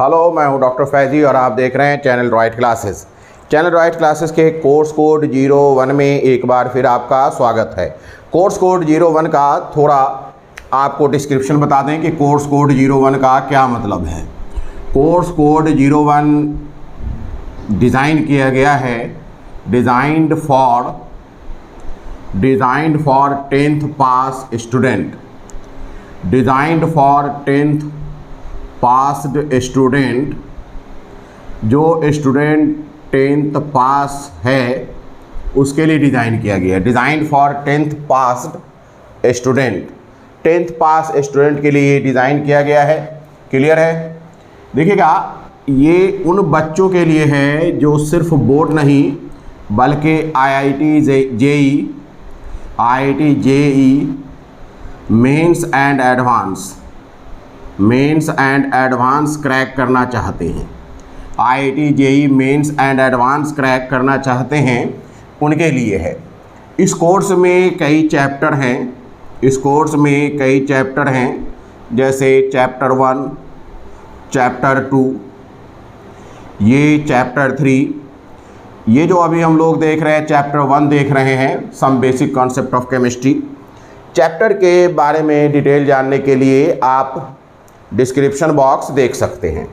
Hello, मैं हूं doctor Faizi और आप देख रहे हैं channel riot classes. Channel riot classes के कोर्स कोड 01 में एक बार फिर आपका स्वागत है। कोर्स कोड 01 का थोड़ा आपको डिस्क्रिप्शन बता दें कि कोर्स कोड 01 का क्या मतलब है। कोर्स कोड 01 डिज़ाइन किया गया है designed for 10th pass student, designed for 10th passed student. जो स्टूडेंट 10th पास है उसके लिए डिज़ाइन किया गया है। Design for 10th passed student, 10th pass student के लिए डिज़ाइन किया गया है। क्लियर है? देखिएगा, ये उन बच्चों के लिए है जो सिर्फ बोर्ड नहीं बल्कि IIT JEE mains and advance crack करना चाहते हैं। IIT JEE mains and advance crack करना चाहते हैं, उनके लिए है। इस कोर्स में कई चैप्टर हैं, जैसे चैप्टर 1, चैप्टर 2, ये चैप्टर 3। ये जो अभी हम लोग देख रहे हैं चैप्टर 1 देख रहे हैं, some basic concept of chemistry. Chapter के बारे में डिटेल जानने के लिए आप डिस्क्रिप्शन बॉक्स देख सकते हैं।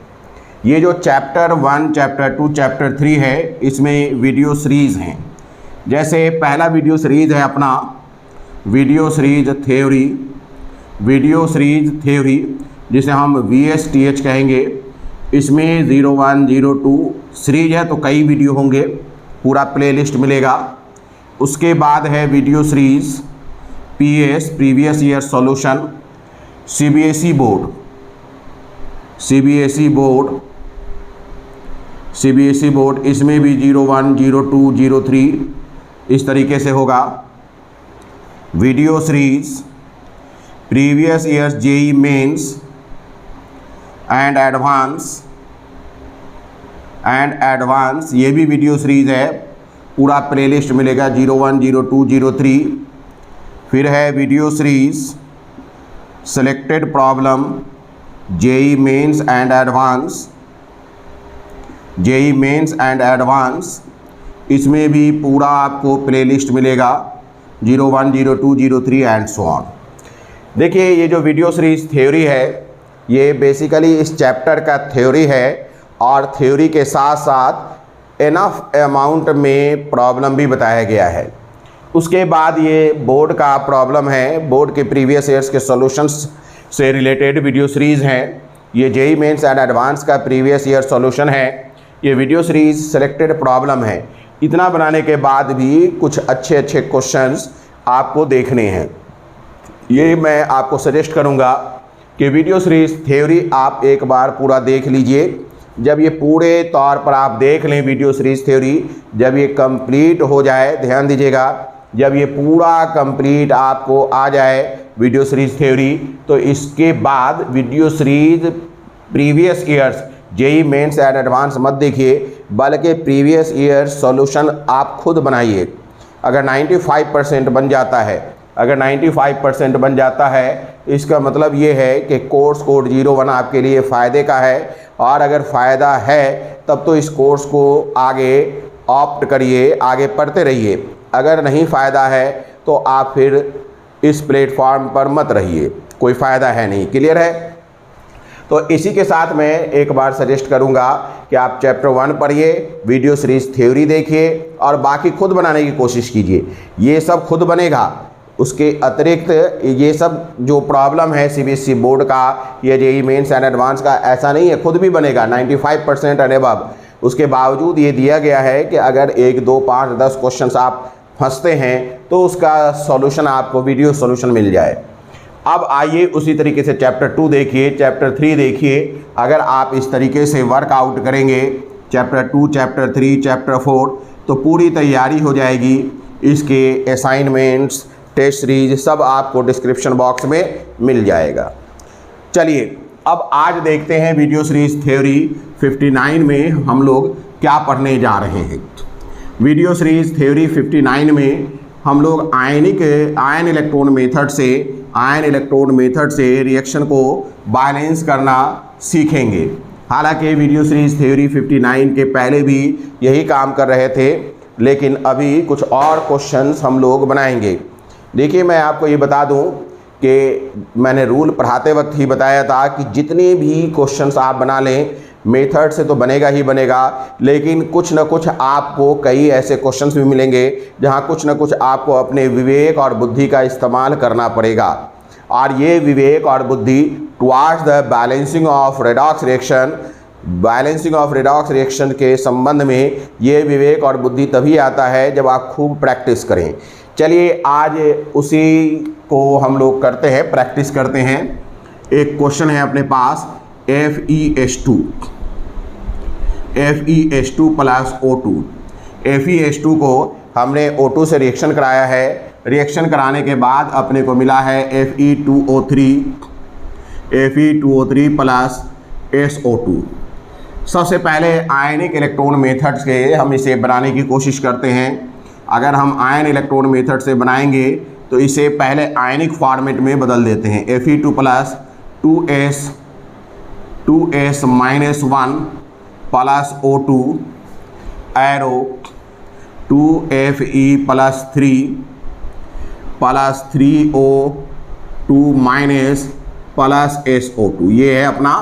ये जो चैप्टर 1, चैप्टर 2, चैप्टर 3 है, इसमें वीडियो सीरीज़ हैं। जैसे पहला वीडियो सीरीज़ है अपना वीडियो सीरीज़ थ्योरी, जिसे हम VSTH कहेंगे। इसमें 01, 02 सीरीज है, तो कई वीडियो होंगे, पूरा प्लेलिस्ट मिलेगा। उसके बाद है video series PS previous year solution, CBSE board, इसमें भी 01, 02, 03 इस तरीके से होगा। Video series previous years JEE mains and advance, ये भी वीडियो सीरीज़ है, पूरा प्लेलिस्ट मिलेगा 01, 02, 03। फिर है video series selected problem JEE mains and advance, इसमें भी पूरा आपको प्लेलिस्ट मिलेगा 01, 02, 03 एंड सो ऑन। देखिए, ये जो वीडियो सीरीज़ थ्योरी है, ये बेसिकली इस चैप्टर का थ्योरी है और थ्योरी के साथ साथ इनफ अमाउंट में प्रॉब्लम भी बताया गया है। उसके बाद ये बोर्ड का प्रॉब्लम है, बोर्ड के प्रीवियस ईयर्स के सॉल्यूशंस से रिलेटेड वीडियो सीरीज़ हैं। ये JEE मेंस एंड एडवांस का प्रीवियस ईयर सॉल्यूशन है। ये वीडियो सीरीज़ सेलेक्टेड प्रॉब्लम है। इतना बनाने के बाद भी कुछ अच्छे क्वेश्चंस आपको देखने हैं। ये मैं आपको सजेस्ट करूँगा कि वीडियो सीरीज़ थ्योरी आप एक बार पूरा देख लीजिए। जब ये पूरे तौर पर आप देख लें वीडियो सीरीज़ थ्योरी, जब ये कंप्लीट हो जाए, ध्यान दीजिएगा, जब ये पूरा कंप्लीट आपको आ जाए वीडियो सीरीज़ थ्योरी, तो इसके बाद video series previous years JEE mains and advance मत देखिए, बल्कि प्रीवियस ईयर सॉल्यूशन आप खुद बनाइए। अगर 95% बन जाता है, इसका मतलब ये है कि कोर्स कोड 01 आपके लिए फ़ायदे का है। और अगर फ़ायदा है तब तो इस कोर्स को आगे ऑप्ट करिए, आगे पढ़ते रहिए। अगर नहीं फ़ायदा है तो आप फिर इस प्लेटफॉर्म पर मत रहिए, कोई फ़ायदा है नहीं। क्लियर है? तो इसी के साथ मैं एक बार सजेस्ट करूंगा कि आप चैप्टर 1 पढ़िए, वीडियो सीरीज़ थ्योरी देखिए और बाकी खुद बनाने की कोशिश कीजिए। ये सब खुद बनेगा। उसके अतिरिक्त ये सब जो प्रॉब्लम है CBSE बोर्ड का या JEE मेंस एंड एडवांस का, ऐसा नहीं है, खुद भी बनेगा 95% एंड अबव। उसके बावजूद ये दिया गया है कि अगर 1, 2, 5, 10 क्वेश्चंस आप फंसते हैं तो उसका सॉल्यूशन आपको वीडियो सॉल्यूशन मिल जाए। अब आइए उसी तरीके से चैप्टर 2 देखिए, चैप्टर 3 देखिए। अगर आप इस तरीके से वर्कआउट करेंगे चैप्टर 2, चैप्टर 3, चैप्टर 4, तो पूरी तैयारी हो जाएगी। इसके असाइनमेंट्स, टेस्ट सीरीज सब आपको डिस्क्रिप्शन बॉक्स में मिल जाएगा। चलिए अब आज देखते हैं वीडियो सीरीज थ्योरी 59 में हम लोग क्या पढ़ने जा रहे हैं। वीडियो सीरीज थ्योरी 59 में हम लोग आयन इलेक्ट्रॉन मेथड से रिएक्शन को बैलेंस करना सीखेंगे। हालांकि वीडियो सीरीज थ्योरी 59 के पहले भी यही काम कर रहे थे, लेकिन अभी कुछ और क्वेश्चंस हम लोग बनाएंगे। देखिए, मैं आपको ये बता दूं कि मैंने रूल पढ़ाते वक्त ही बताया था कि जितने भी क्वेश्चंस आप बना लें, मेथड से तो बनेगा ही बनेगा, लेकिन कुछ न कुछ आपको कई ऐसे क्वेश्चंस भी मिलेंगे जहां कुछ न कुछ आपको अपने विवेक और बुद्धि का इस्तेमाल करना पड़ेगा। और ये विवेक और बुद्धि towards the balancing of redox reaction के संबंध में ये विवेक और बुद्धि तभी आता है जब आप खूब प्रैक्टिस करें। चलिए, आज उसी को हम लोग करते हैं, प्रैक्टिस करते हैं। एक क्वेश्चन है अपने पास FeS2 प्लस O2। FeS2 को हमने O2 से रिएक्शन कराया है। रिएक्शन कराने के बाद अपने को मिला है Fe2O3 प्लस SO2। सबसे पहले आयनिक इलेक्ट्रॉन मेथड से हम इसे बनाने की कोशिश करते हैं। अगर हम आयन इलेक्ट्रॉन मेथड से बनाएंगे तो इसे पहले आयनिक फॉर्मेट में बदल देते हैं। Fe2 plus 2s minus 1 plus O2 arrow 2Fe plus 3O2 minus plus SO2। ये है अपना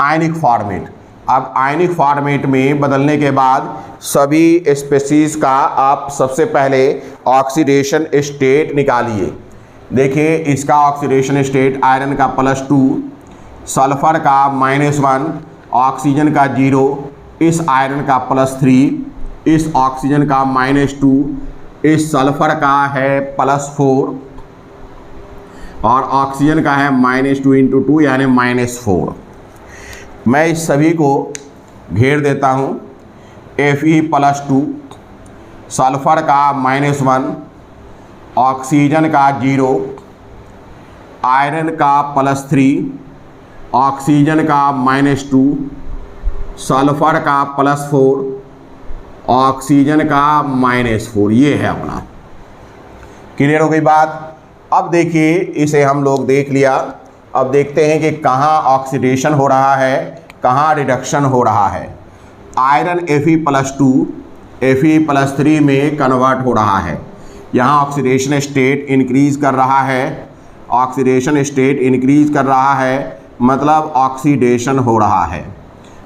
आयनिक फॉर्मेट। अब आयनिक फॉर्मेट में बदलने के बाद सभी स्पीशीज का आप सबसे पहले ऑक्सीडेशन स्टेट निकालिए। देखिए, इसका ऑक्सीडेशन स्टेट आयरन का +2, सल्फर का -1, ऑक्सीजन का 0, इस आयरन का +3, इस ऑक्सीजन का -2, इस सल्फर का है +4 और ऑक्सीजन का है -2 × 2 यानी -4। मैं इस सभी को घेर देता हूँ। Fe+2, सल्फर का -1, ऑक्सीजन का 0, आयरन का +3, ऑक्सीजन का -2, सल्फर का +4, ऑक्सीजन का -4। ये है अपना। क्लियर हो गई बात। अब देखिए, इसे हम लोग देख लिया। अब देखते हैं कि कहाँ ऑक्सीडेशन हो रहा है, कहाँ रिडक्शन हो रहा है। आयरन Fe+2 Fe+3 में कन्वर्ट हो रहा है। यहाँ ऑक्सीडेशन स्टेट इंक्रीज़ कर रहा है। ऑक्सीडेशन स्टेट इंक्रीज़ कर रहा है मतलब ऑक्सीडेशन हो रहा है।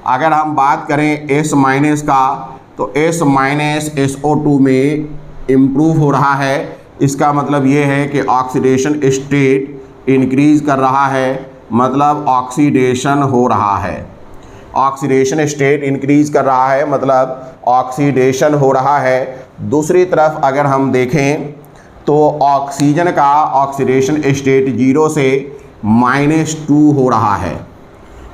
अगर हम बात करें S- का, तो S-SO2 में इम्प्रूव हो रहा है। इसका मतलब ये है कि ऑक्सीडेशन स्टेट इंक्रीज़ कर रहा है मतलब ऑक्सीडेशन हो रहा है। ऑक्सीडेशन स्टेट इंक्रीज़ कर रहा है मतलब ऑक्सीडेशन हो रहा है। दूसरी तरफ अगर हम देखें तो ऑक्सीजन का ऑक्सीडेशन स्टेट 0 से -2 हो रहा है।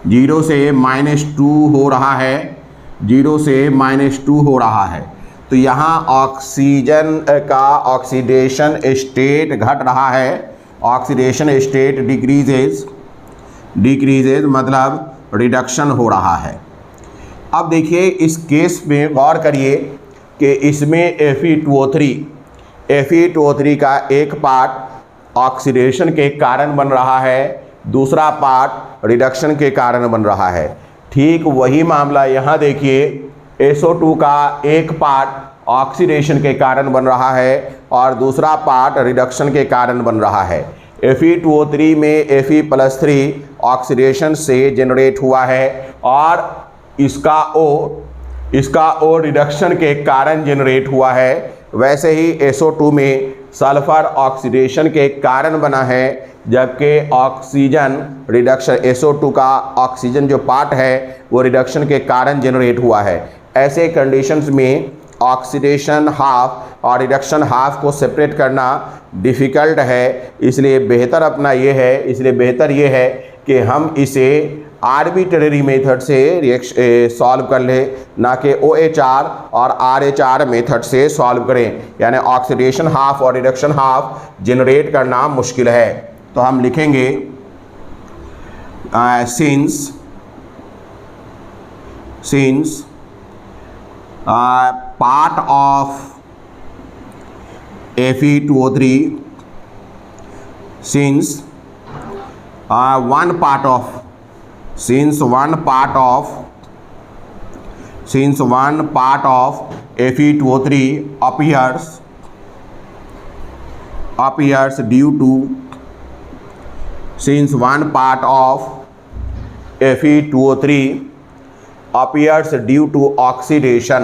0 से -2 हो रहा है। 0 से -2 हो रहा है। तो यहाँ ऑक्सीजन का ऑक्सीडेशन स्टेट घट रहा है। ऑक्सीडेशन स्टेट डिक्रीजेज मतलब रिडक्शन हो रहा है। अब देखिए, इस केस में गौर करिए कि इसमें Fe2O3 का एक पार्ट ऑक्सीडेशन के कारण बन रहा है, दूसरा पार्ट रिडक्शन के कारण बन रहा है। ठीक वही मामला यहाँ देखिए, SO2 का एक पार्ट ऑक्सीडेशन के कारण बन रहा है और दूसरा पार्ट रिडक्शन के कारण बन रहा है। Fe2O3 में Fe+3 ऑक्सीडेशन से जनरेट हुआ है और इसका O रिडक्शन के कारण जनरेट हुआ है। वैसे ही SO2 में सल्फर ऑक्सीडेशन के कारण बना है, जबकि ऑक्सीजन रिडक्शन SO2 का ऑक्सीजन जो पार्ट है वो रिडक्शन के कारण जनरेट हुआ है। ऐसे कंडीशंस में ऑक्सीडेशन हाफ और रिडक्शन हाफ को सेपरेट करना डिफ़िकल्ट है। इसलिए बेहतर ये है कि हम इसे आर्बिट्रेरी मेथड से सॉल्व कर लें, ना कि OH और RH मेथड से सॉल्व करें। यानी ऑक्सीडेशन हाफ और रिडक्शन हाफ जनरेट करना मुश्किल है। तो हम लिखेंगे since part of Fe2O3, since one part of since one part of Fe2O3 appears due to since one part of Fe2O3 appears due to oxidation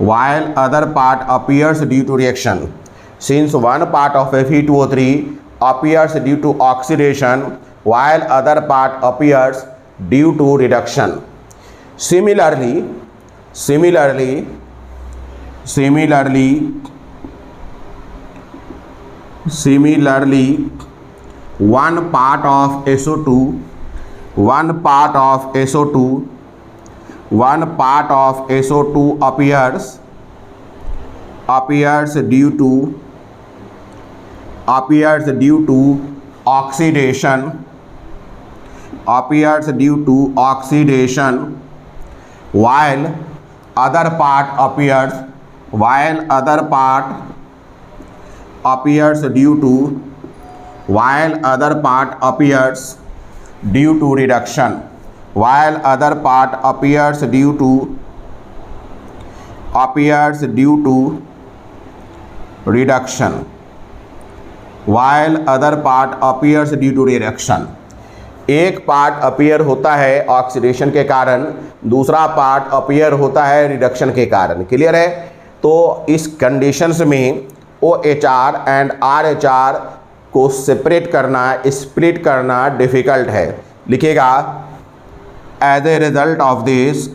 while other part appears due to reduction since one part of Fe2O3 appears due to oxidation while other part appears due to reduction. Similarly, one part of SO2 appears due to oxidation while other part appears due to reduction. एक part appear होता है oxidation के कारण, दूसरा part appear होता है reduction के कारण। क्लियर है? तो इस कंडीशंस में OHR एंड RHR को सेपरेट करना, स्प्लिट करना डिफ़िकल्ट है। लिखेगा as a result of this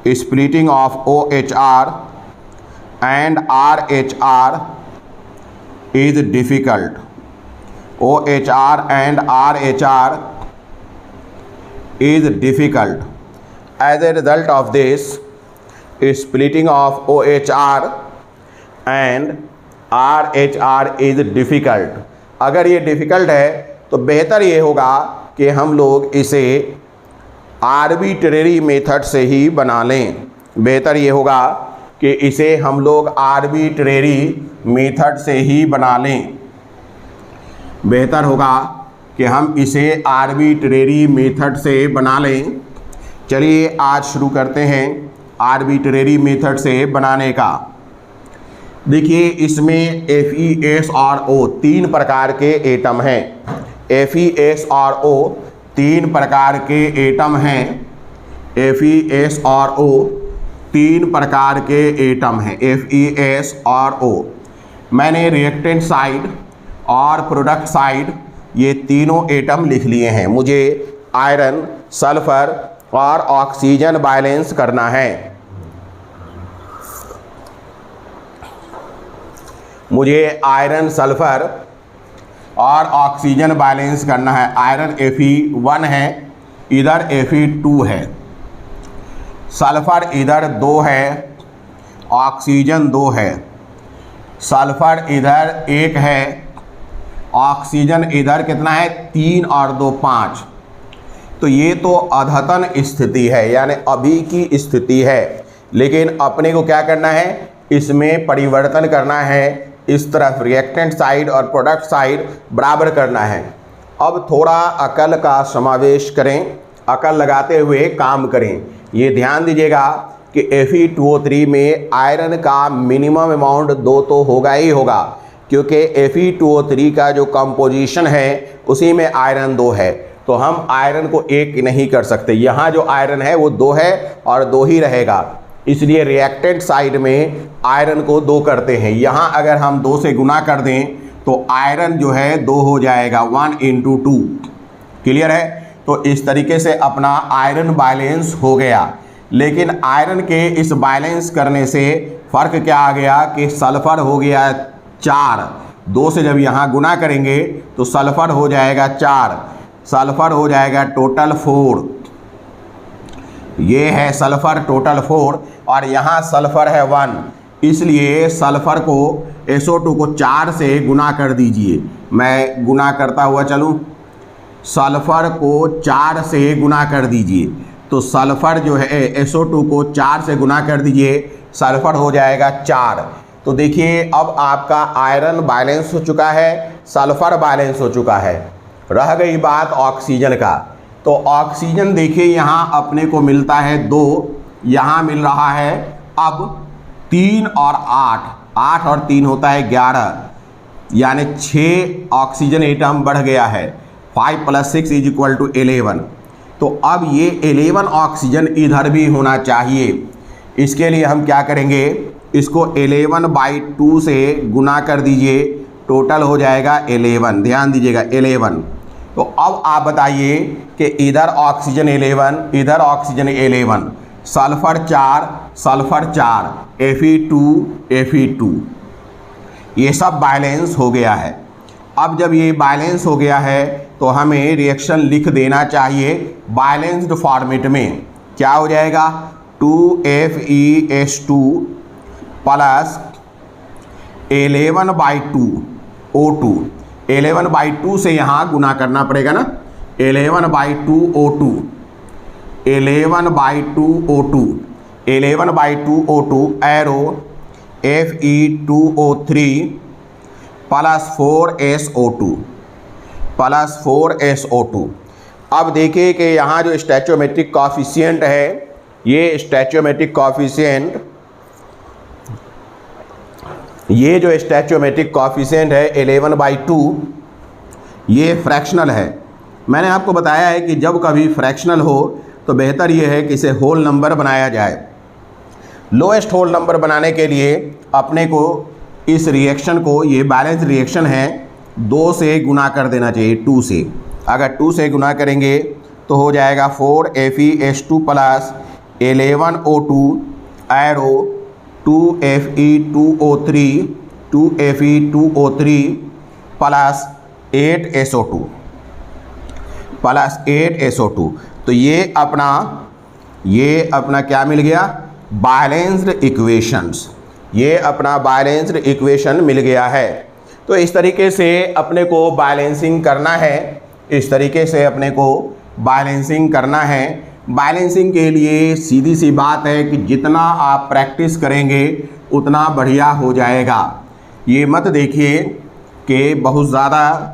splitting of OHR and RHR is difficult. As a result of this splitting of OHR and RHR is difficult. अगर ये difficult है तो बेहतर ये होगा कि हम लोग इसे आर्बिट्रेरी मेथड से ही बना लें। बेहतर ये होगा कि इसे हम लोग आर्बिट्रेरी मेथड से ही बना लें। बेहतर होगा कि हम इसे आर्बिट्रेरी मेथड से बना लें। चलिए आज शुरू करते हैं आर्बिट्रेरी मेथड से बनाने का। देखिए इसमें FeSRO 3 प्रकार के एटम हैं। FeSRO 3 प्रकार के एटम हैं। FeSRO 3 प्रकार के एटम हैं। FeSRO मैंने रिएक्टेंट साइड और प्रोडक्ट साइड ये तीनों एटम लिख लिए हैं। मुझे आयरन, सल्फर और ऑक्सीजन बैलेंस करना है। मुझे आयरन, सल्फर और ऑक्सीजन बैलेंस करना है। आयरन Fe1 है, इधर Fe2 है, सल्फर इधर 2 है, ऑक्सीजन 2 है, सल्फर इधर 1 है, ऑक्सीजन इधर कितना है 3 और 2 5। तो ये तो अद्यतन स्थिति है, यानी अभी की स्थिति है। लेकिन अपने को क्या करना है, इसमें परिवर्तन करना है। इस तरफ रिएक्टेंट साइड और प्रोडक्ट साइड बराबर करना है। अब थोड़ा अकल का समावेश करें, अकल लगाते हुए काम करें। ये ध्यान दीजिएगा कि Fe2O3 में आयरन का मिनिमम अमाउंट 2 तो होगा ही होगा, क्योंकि Fe2O3 का जो कंपोजिशन है उसी में आयरन 2 है। तो हम आयरन को 1 नहीं कर सकते। यहाँ जो आयरन है वो 2 है और 2 ही रहेगा, इसलिए रिएक्टेंट साइड में आयरन को 2 करते हैं। यहाँ अगर हम 2 से गुना कर दें तो आयरन जो है 2 हो जाएगा, 1 × 2। क्लियर है। तो इस तरीके से अपना आयरन बैलेंस हो गया। लेकिन आयरन के इस बैलेंस करने से फ़र्क क्या आ गया कि सल्फ़र हो गया 4, 2 से जब यहाँ गुना करेंगे तो सल्फ़र हो जाएगा 4, सल्फ़र हो जाएगा टोटल 4, ये है सल्फ़र टोटल 4, और यहाँ सल्फ़र है 1, इसलिए सल्फ़र को SO2 को 4 से गुना कर दीजिए। मैं गुना करता हुआ चलूँ, सल्फ़र को 4 से गुना कर दीजिए, तो सल्फ़र जो है SO2 को 4 से गुना कर दीजिए, सल्फ़र हो जाएगा 4। तो देखिए अब आपका आयरन बैलेंस हो चुका है, सल्फ़र बैलेंस हो चुका है। रह गई बात ऑक्सीजन का। तो ऑक्सीजन देखिए यहाँ अपने को मिलता है 2, यहाँ मिल रहा है अब 3 और 8, 8 और 3 होता है 11, यानी 6 ऑक्सीजन एटम बढ़ गया है। 5 + 6 = 11। तो अब ये 11 ऑक्सीजन इधर भी होना चाहिए। इसके लिए हम क्या करेंगे, इसको 11/2 से गुना कर दीजिए, टोटल हो जाएगा 11। ध्यान दीजिएगा 11। तो अब आप बताइए कि इधर ऑक्सीजन 11, इधर oxygen 11, sulphur 4, sulphur 4, Fe2, Fe2, ये सब बैलेंस हो गया है। अब जब ये बैलेंस हो गया है तो हमें रिएक्शन लिख देना चाहिए बैलेंस्ड फॉर्मेट में। क्या हो जाएगा, 2FeS2 प्लस 11/2 O2, 11/2 से यहाँ गुना करना पड़ेगा ना, 11/2 O2, 11/2 O2, 11/2 O2 arrow Fe2O3 plus 4SO2, plus 4SO2। अब देखिए कि यहाँ जो स्टैचोमेट्रिक कॉफिशिएंट है, ये स्टैचोमेट्रिक कॉफिशिएंट, ये जो स्टैचोमेट्रिक कॉफिशिएंट है 11/2, ये फ्रैक्शनल है। मैंने आपको बताया है कि जब कभी फ्रैक्शनल हो तो बेहतर ये है कि इसे होल नंबर बनाया जाए। लोएस्ट होल नंबर बनाने के लिए अपने को इस रिएक्शन को, ये बैलेंस रिएक्शन है, 2 से गुना कर देना चाहिए, 2 से। अगर 2 से गुना करेंगे तो हो जाएगा 4FeS2 plus 11O2 arrow 2Fe2O3, 2Fe2O3 plus 8SO2, plus 8SO2। तो ये अपना क्या मिल गया, बैलेंस्ड इक्वेशंस, ये अपना बैलेंस्ड इक्वेशन मिल गया है। तो इस तरीके से अपने को बैलेंसिंग करना है, इस तरीके से अपने को बैलेंसिंग करना है। बैलेंसिंग के लिए सीधी सी बात है कि जितना आप प्रैक्टिस करेंगे उतना बढ़िया हो जाएगा। ये मत देखिए कि बहुत ज़्यादा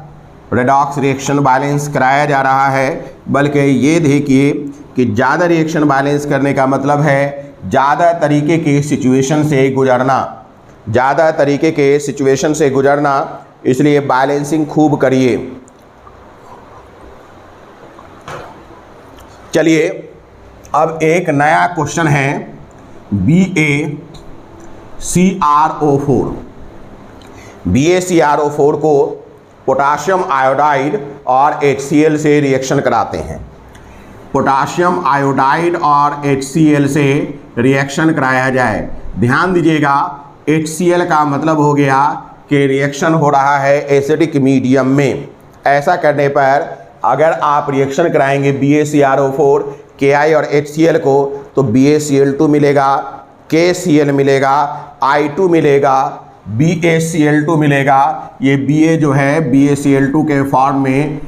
रेडॉक्स रिएक्शन बैलेंस कराया जा रहा है, बल्कि ये देखिए कि ज़्यादा रिएक्शन बैलेंस करने का मतलब है ज़्यादा तरीके के सिचुएशन से गुजरना, ज़्यादा तरीके के सिचुएशन से गुजरना। इसलिए बैलेंसिंग खूब करिए। चलिए अब एक नया क्वेश्चन है, BaCrO4। BaCrO4 को पोटाशियम आयोडाइड और HCl से रिएक्शन कराते हैं। पोटाशियम आयोडाइड और HCl से रिएक्शन कराया जाए। ध्यान दीजिएगा, HCl का मतलब हो गया कि रिएक्शन हो रहा है एसिडिक मीडियम में। ऐसा करने पर अगर आप रिएक्शन कराएंगे BaCrO4 Ki और HCl को, तो BaCl2 मिलेगा, KCl मिलेगा, I2 मिलेगा, BaCl2 मिलेगा। ये Ba जो है BaCl2 के फॉर्म में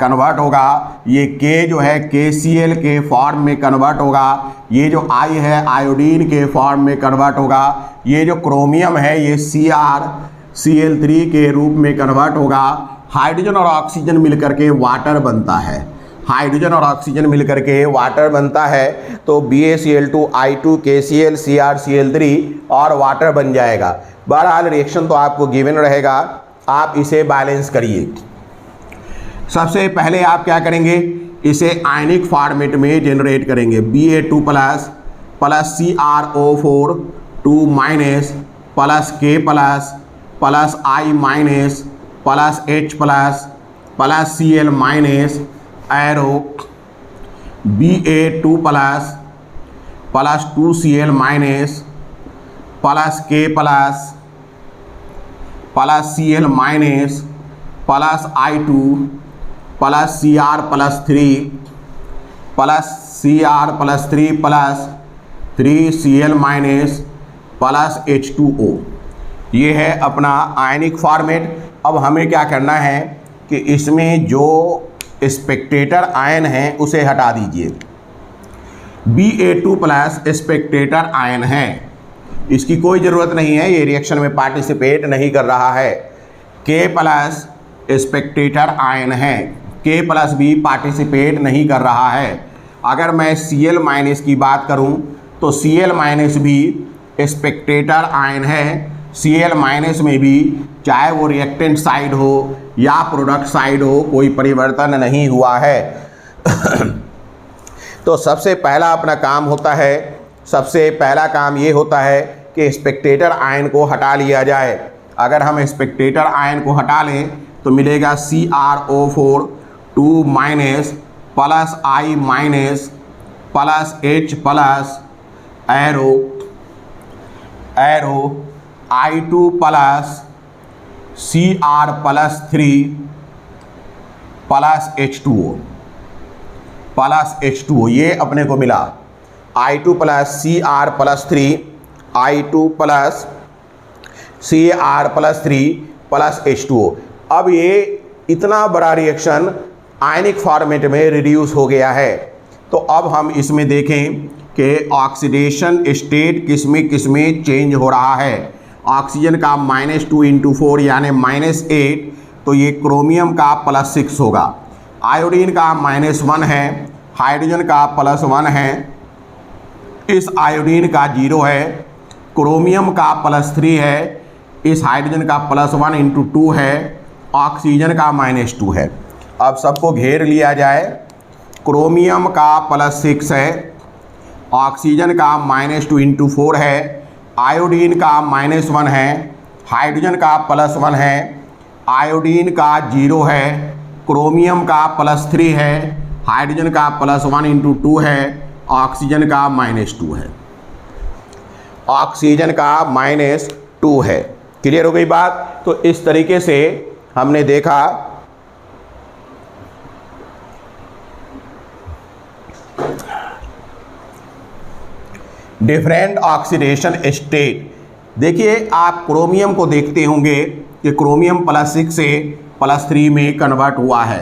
कन्वर्ट होगा, ये K जो है KCl के फॉर्म में कन्वर्ट होगा, ये जो I है आयोडीन के फॉर्म में कन्वर्ट होगा, ये जो क्रोमियम है ये CrCl3 के रूप में कन्वर्ट होगा। हाइड्रोजन और ऑक्सीजन मिलकर के वाटर बनता है, हाइड्रोजन और ऑक्सीजन मिलकर के वाटर बनता है। तो BaCl2 I2 KCl CrCl3 और वाटर बन जाएगा। बहरहाल रिएक्शन तो आपको गिवन रहेगा, आप इसे बैलेंस करिए। सबसे पहले आप क्या करेंगे, इसे आयनिक फॉर्मेट में जनरेट करेंगे। Ba2 plus CrO4 2 minus plus K plus I minus plus H plus plus Cl minus arrow Ba2 plus 2Cl minus plus K plus Cl minus plus I2 plus Cr plus 3 plus Cr plus 3 plus 3Cl minus plus H2O। ये है अपना आयनिक format. अब हमें क्या करना है कि इसमें जो स्पेक्टेटर आयन है उसे हटा दीजिए। Ba2 प्लस स्पेक्टेटर आयन है, इसकी कोई ज़रूरत नहीं है, ये रिएक्शन में पार्टिसिपेट नहीं कर रहा है। K प्लस स्पेक्टेटर आयन है, K प्लस भी पार्टिसिपेट नहीं कर रहा है। अगर मैं Cl माइनस की बात करूं तो Cl माइनस भी स्पेक्टेटर आयन है। Cl माइनस में भी चाहे वो रिएक्टेंट साइड हो या प्रोडक्ट साइड हो कोई परिवर्तन नहीं हुआ है। तो सबसे पहला अपना काम होता है, सबसे पहला काम ये होता है कि स्पेक्टेटर आयन को हटा लिया जाए। अगर हम स्पेक्टेटर आयन को हटा लें तो मिलेगा CrO4 2 minus plus I minus plus H plus arrow I2 plus Cr plus 3 plus H2O ये अपने को मिला। I2 plus Cr plus 3 I2 plus Cr plus 3 plus H2O। अब ये इतना बड़ा रिएक्शन आयनिक फॉर्मेट में रिड्यूस हो गया है। तो अब हम इसमें देखें कि ऑक्सीडेशन स्टेट किसमें चेंज हो रहा है। ऑक्सीजन का -2 × 4 यानी -8, तो ये क्रोमियम का +6 होगा। आयोडीन का -1 है, हाइड्रोजन का +1 है, इस आयोडीन का 0 है, क्रोमियम का +3 है, इस हाइड्रोजन का +1 × 2 है, ऑक्सीजन का -2 है। अब सबको घेर लिया जाए। क्रोमियम का +6 है, ऑक्सीजन का -2 × 4 है, आयोडीन का -1 है, हाइड्रोजन का +1 है, आयोडीन का 0 है, क्रोमियम का +3 है, हाइड्रोजन का +1 × 2 है, ऑक्सीजन का -2 है। ऑक्सीजन का -2 है। क्लियर हो गई बात। तो इस तरीके से हमने देखा डिफरेंट ऑक्सीडेशन स्टेट। देखिए आप क्रोमियम को देखते होंगे कि क्रोमियम +6 से +3 में कन्वर्ट हुआ है।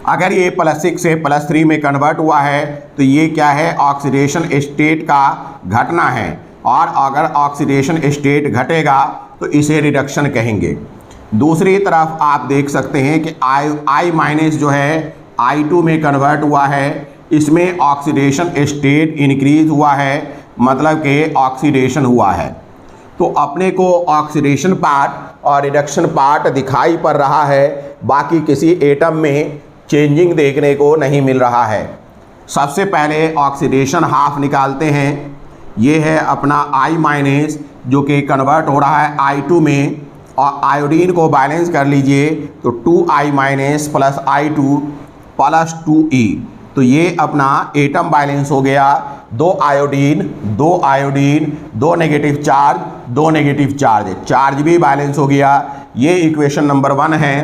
अगर ये +6 से +3 में कन्वर्ट हुआ है तो ये क्या है, ऑक्सीडेशन स्टेट का घटना है। और अगर ऑक्सीडेशन स्टेट घटेगा तो इसे रिडक्शन कहेंगे। दूसरी तरफ आप देख सकते हैं कि I- जो है I2 में कन्वर्ट हुआ है, इसमें ऑक्सीडेशन स्टेट इंक्रीज हुआ है, मतलब कि ऑक्सीडेशन हुआ है। तो अपने को ऑक्सीडेशन पार्ट और रिडक्शन पार्ट दिखाई पड़ रहा है, बाकी किसी एटम में चेंजिंग देखने को नहीं मिल रहा है। सबसे पहले ऑक्सीडेशन हाफ निकालते हैं। ये है अपना I- जो कि कन्वर्ट हो रहा है I2 में, और आयोडीन को बैलेंस कर लीजिए तो 2I- plus I2 plus 2E, तो ये अपना एटम बैलेंस हो गया। 2 iodine 2 negative charge 2 negative charge, charge भी बैलेंस हो गया। ये इक्वेशन नंबर 1 है।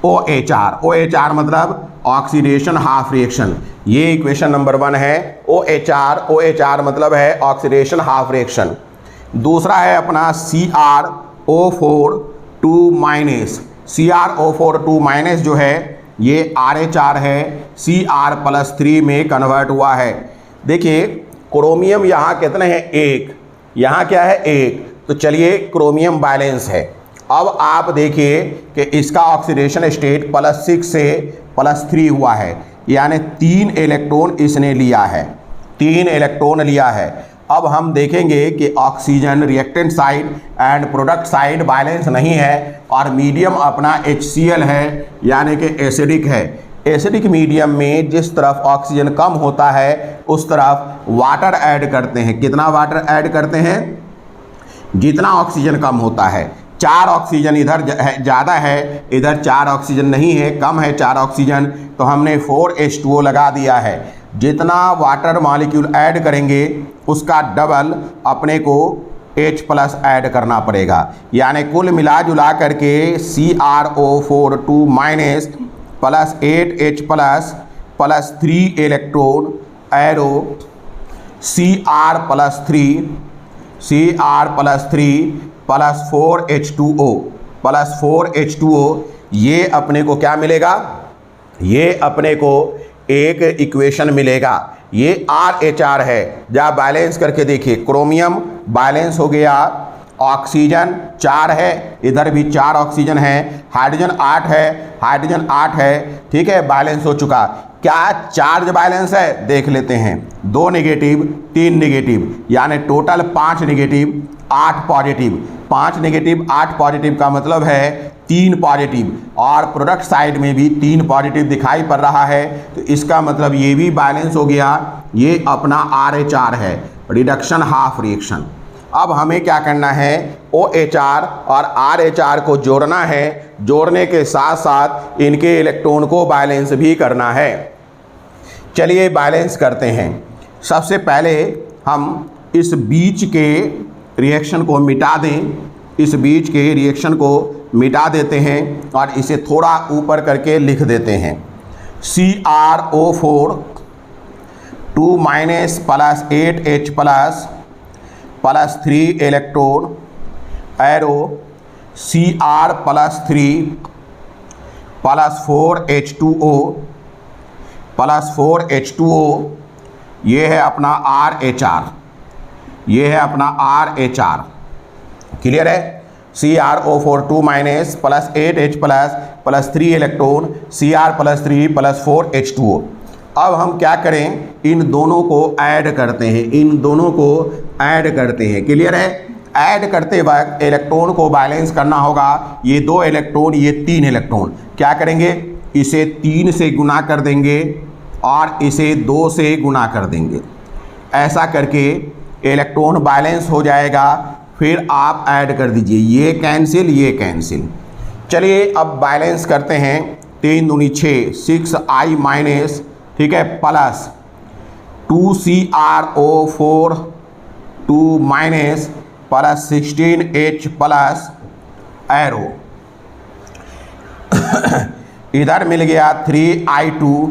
OHR मतलब ऑक्सीडेशन हाफ रिएक्शन, ये इक्वेशन नंबर 1 है। OHR मतलब है ऑक्सीडेशन हाफ रिएक्शन। दूसरा है अपना CrO4 2- CrO4 2- जो है ये RH है, Cr+3 में कन्वर्ट हुआ है। देखिए क्रोमियम यहाँ कितने हैं, 1, यहाँ क्या है 1, तो चलिए क्रोमियम बैलेंस है। अब आप देखिए कि इसका ऑक्सीडेशन स्टेट +6 से +3 हुआ है, यानी 3 इलेक्ट्रॉन इसने लिया है, 3 इलेक्ट्रॉन लिया है। अब हम देखेंगे कि oxygen reactant side and product side balance नहीं है, और मीडियम अपना HCl है, यानी कि एसिडिक है। एसिडिक मीडियम में जिस तरफ ऑक्सीजन कम होता है उस तरफ वाटर ऐड करते हैं। कितना वाटर ऐड करते हैं, जितना ऑक्सीजन कम होता है, 4 ऑक्सीजन इधर ज़्यादा है, इधर 4 ऑक्सीजन नहीं है, कम है 4 ऑक्सीजन, तो हमने 4H2O लगा दिया है। जितना वाटर मॉलिक्यूल ऐड करेंगे उसका डबल अपने को H+ ऐड करना पड़ेगा, यानी कुल मिला जुला करके CrO4 2- plus 8H+ plus 3 electron arrow Cr+3 plus 4H2O ये अपने को क्या मिलेगा, ये अपने को एक इक्वेशन मिलेगा। ये RHR है। जब बैलेंस करके देखिए, क्रोमियम बैलेंस हो गया, ऑक्सीजन 4 है, इधर भी 4 ऑक्सीजन है, हाइड्रोजन 8 है, ठीक है, बैलेंस हो चुका। क्या चार्ज बैलेंस है देख लेते हैं, 2 नेगेटिव 3 नेगेटिव, यानी total 5 negative 8 positive. 5 negative 8 positive का मतलब है 3 पॉजिटिव, और प्रोडक्ट साइड में भी 3 पॉजिटिव दिखाई पड़ रहा है, तो इसका मतलब ये भी बैलेंस हो गया। ये अपना RHR है, रिडक्शन हाफ रिएक्शन। अब हमें क्या करना है, OHR और RHR को जोड़ना है, जोड़ने के साथ साथ इनके इलेक्ट्रॉन को बैलेंस भी करना है। चलिए बैलेंस करते हैं। सबसे पहले हम इस बीच के रिएक्शन को मिटा दें, इस बीच के रिएक्शन को मिटा देते हैं और इसे थोड़ा ऊपर करके लिख देते हैं। CrO4 2- plus 8H+ plus 3 electron arrow Cr+3 plus 4H2O plus 4H2O, ये है अपना RHR, ये है अपना RHR। क्लियर है। CrO4 2- plus 8H+ plus 3 electron Cr+3 plus 4H2O। अब हम क्या करें, इन दोनों को ऐड करते हैं, इन दोनों को ऐड करते हैं। क्लियर है। ऐड करते वक्त इलेक्ट्रॉन को बैलेंस करना होगा। ये 2 इलेक्ट्रॉन, ये 3 इलेक्ट्रॉन, क्या करेंगे, इसे 3 से गुना कर देंगे और इसे 2 से गुना कर देंगे। ऐसा करके इलेक्ट्रॉन बैलेंस हो जाएगा। फिर आप ऐड कर दीजिए, ये कैंसिल, ये कैंसिल। चलिए अब बैलेंस करते हैं। 3 दूनी 6, 6I-, ठीक है, plus 2CrO4 2- plus 16H+ arrow इधर मिल गया 3I2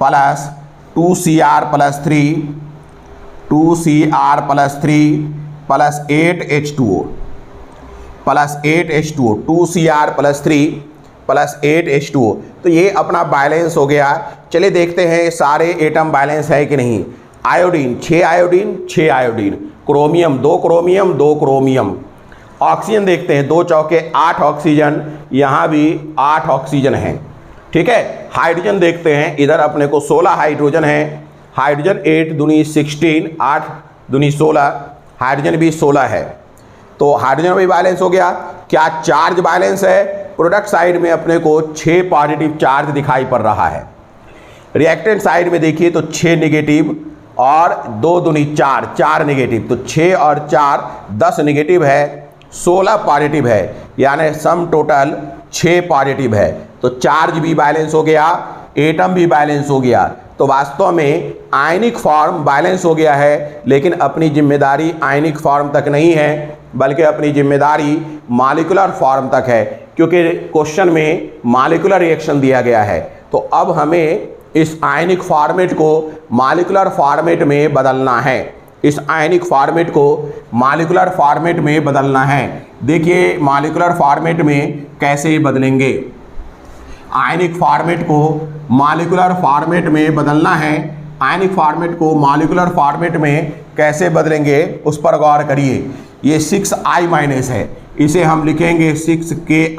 plus 2Cr+3 plus 8H2O plus 8H2O 2Cr+3 plus 8H2O। तो ये अपना बैलेंस हो गया। चलिए देखते हैं सारे एटम बैलेंस है कि नहीं। Iodine 6 iodine 6 iodine, chromium 2 chromium 2 chromium. Oxygen देखते हैं, 2 चौके 8 ऑक्सीजन, यहाँ भी 8 ऑक्सीजन है, ठीक है। हाइड्रोजन देखते हैं, इधर अपने को 16 हाइड्रोजन है। हाइड्रोजन 8 दूनी 16, 8 दूनी 16, हाइड्रोजन भी 16 है। तो हाइड्रोजन भी बैलेंस हो गया। क्या चार्ज बैलेंस है, प्रोडक्ट साइड में अपने को 6 पॉजिटिव चार्ज दिखाई पड़ रहा है। रिएक्टेंट साइड में देखिए तो 6 नेगेटिव और 2 दूनी 4, 4 नेगेटिव, तो 6 और 4 10 नेगेटिव है, 16 पॉजिटिव है, यानी सम टोटल 6 पॉजिटिव है। तो चार्ज भी बैलेंस हो गया, एटम भी बैलेंस हो गया। तो वास्तव में आयनिक फॉर्म बैलेंस हो गया है, लेकिन अपनी जिम्मेदारी आयनिक फॉर्म तक नहीं है, बल्कि अपनी जिम्मेदारी मॉलिक्यूलर फॉर्म तक है, क्योंकि क्वेश्चन में मॉलिक्यूलर रिएक्शन दिया गया है। तो अब हमें इस आयनिक फॉर्मेट को मॉलिक्यूलर फॉर्मेट में बदलना है, इस आयनिक फॉर्मेट को मॉलिक्यूलर फॉर्मेट में बदलना है। देखिए मॉलिक्यूलर फॉर्मेट में कैसे बदलेंगे। आयनिक फॉर्मेट को मॉलिक्यूलर फॉर्मेट में बदलना है। आयनिक फॉर्मेट को मॉलिक्यूलर फॉर्मेट में कैसे बदलेंगे उस पर गौर करिए। ये 6I- है, इसे हम लिखेंगे 6Ki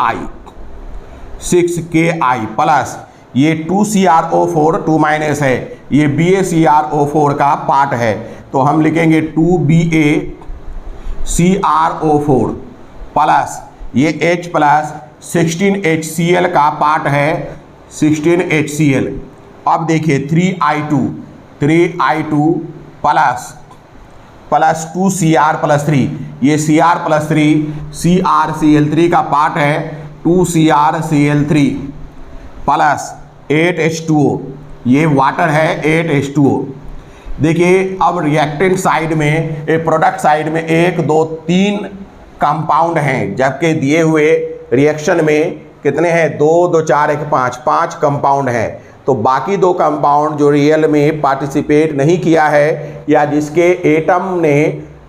प्लस ये 2CrO4 2- है, ये BaCrO4 का पार्ट है, तो हम लिखेंगे 2BaCrO4 प्लस ये H प्लस 16HCl का पार्ट है, 16HCl। अब देखिए 3I2 प्लस प्लस 2Cr+3, ये Cr+3 CrCl3 का पार्ट है, 2CrCl3 प्लस 8H2O, ये वाटर है 8H2O। देखिए अब रिएक्टेंट साइड में, प्रोडक्ट साइड में 1 2 3 कंपाउंड हैं, जबकि दिए हुए रिएक्शन में कितने हैं, 2 2 4 1 5 कंपाउंड हैं। तो बाकी 2 कंपाउंड जो रियल में पार्टिसिपेट नहीं किया है या जिसके एटम ने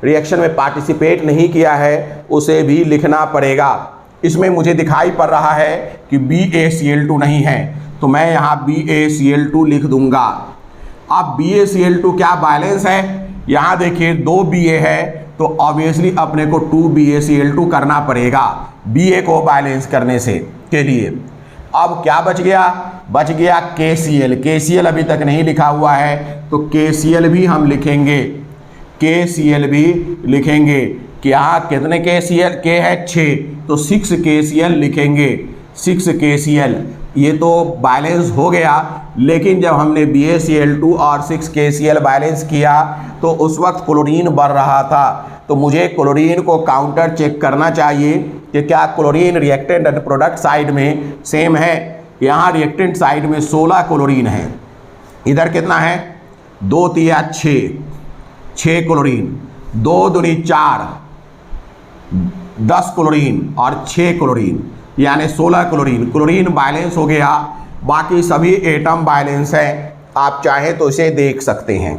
रिएक्शन में पार्टिसिपेट नहीं किया है, उसे भी लिखना पड़ेगा। इसमें मुझे दिखाई पड़ रहा है कि BaCl2 नहीं है, तो मैं यहाँ BaCl2 लिख दूंगा। अब BaCl2 क्या बैलेंस है, यहाँ देखिए 2 Ba है, तो ऑब्वियसली अपने को 2 BaCl2 करना पड़ेगा Ba को बैलेंस करने से के लिए। अब क्या बच गया, बच गया KCl। KCl अभी तक नहीं लिखा हुआ है, तो KCl भी हम लिखेंगे, KCl भी लिखेंगे। क्या कितने KCl, K है 6, तो 6 KCl लिखेंगे, 6 KCl। ये तो बैलेंस हो गया, लेकिन जब हमने BaCl2 और 6 KCl बैलेंस किया तो उस वक्त क्लोरीन बढ़ रहा था, तो मुझे क्लोरीन को काउंटर चेक करना चाहिए कि क्या chlorine reactant and product side में सेम है। यहाँ रिएक्टेंट साइड में 16 क्लोरीन है, इधर कितना है, 2 3 6 क्लोरीन, 2 दूनी 4, 10 क्लोरीन और 6 क्लोरीन, यानी 16 क्लोरीन। क्लोरीन बैलेंस हो गया, बाकी सभी एटम बैलेंस हैं, आप चाहें तो इसे देख सकते हैं।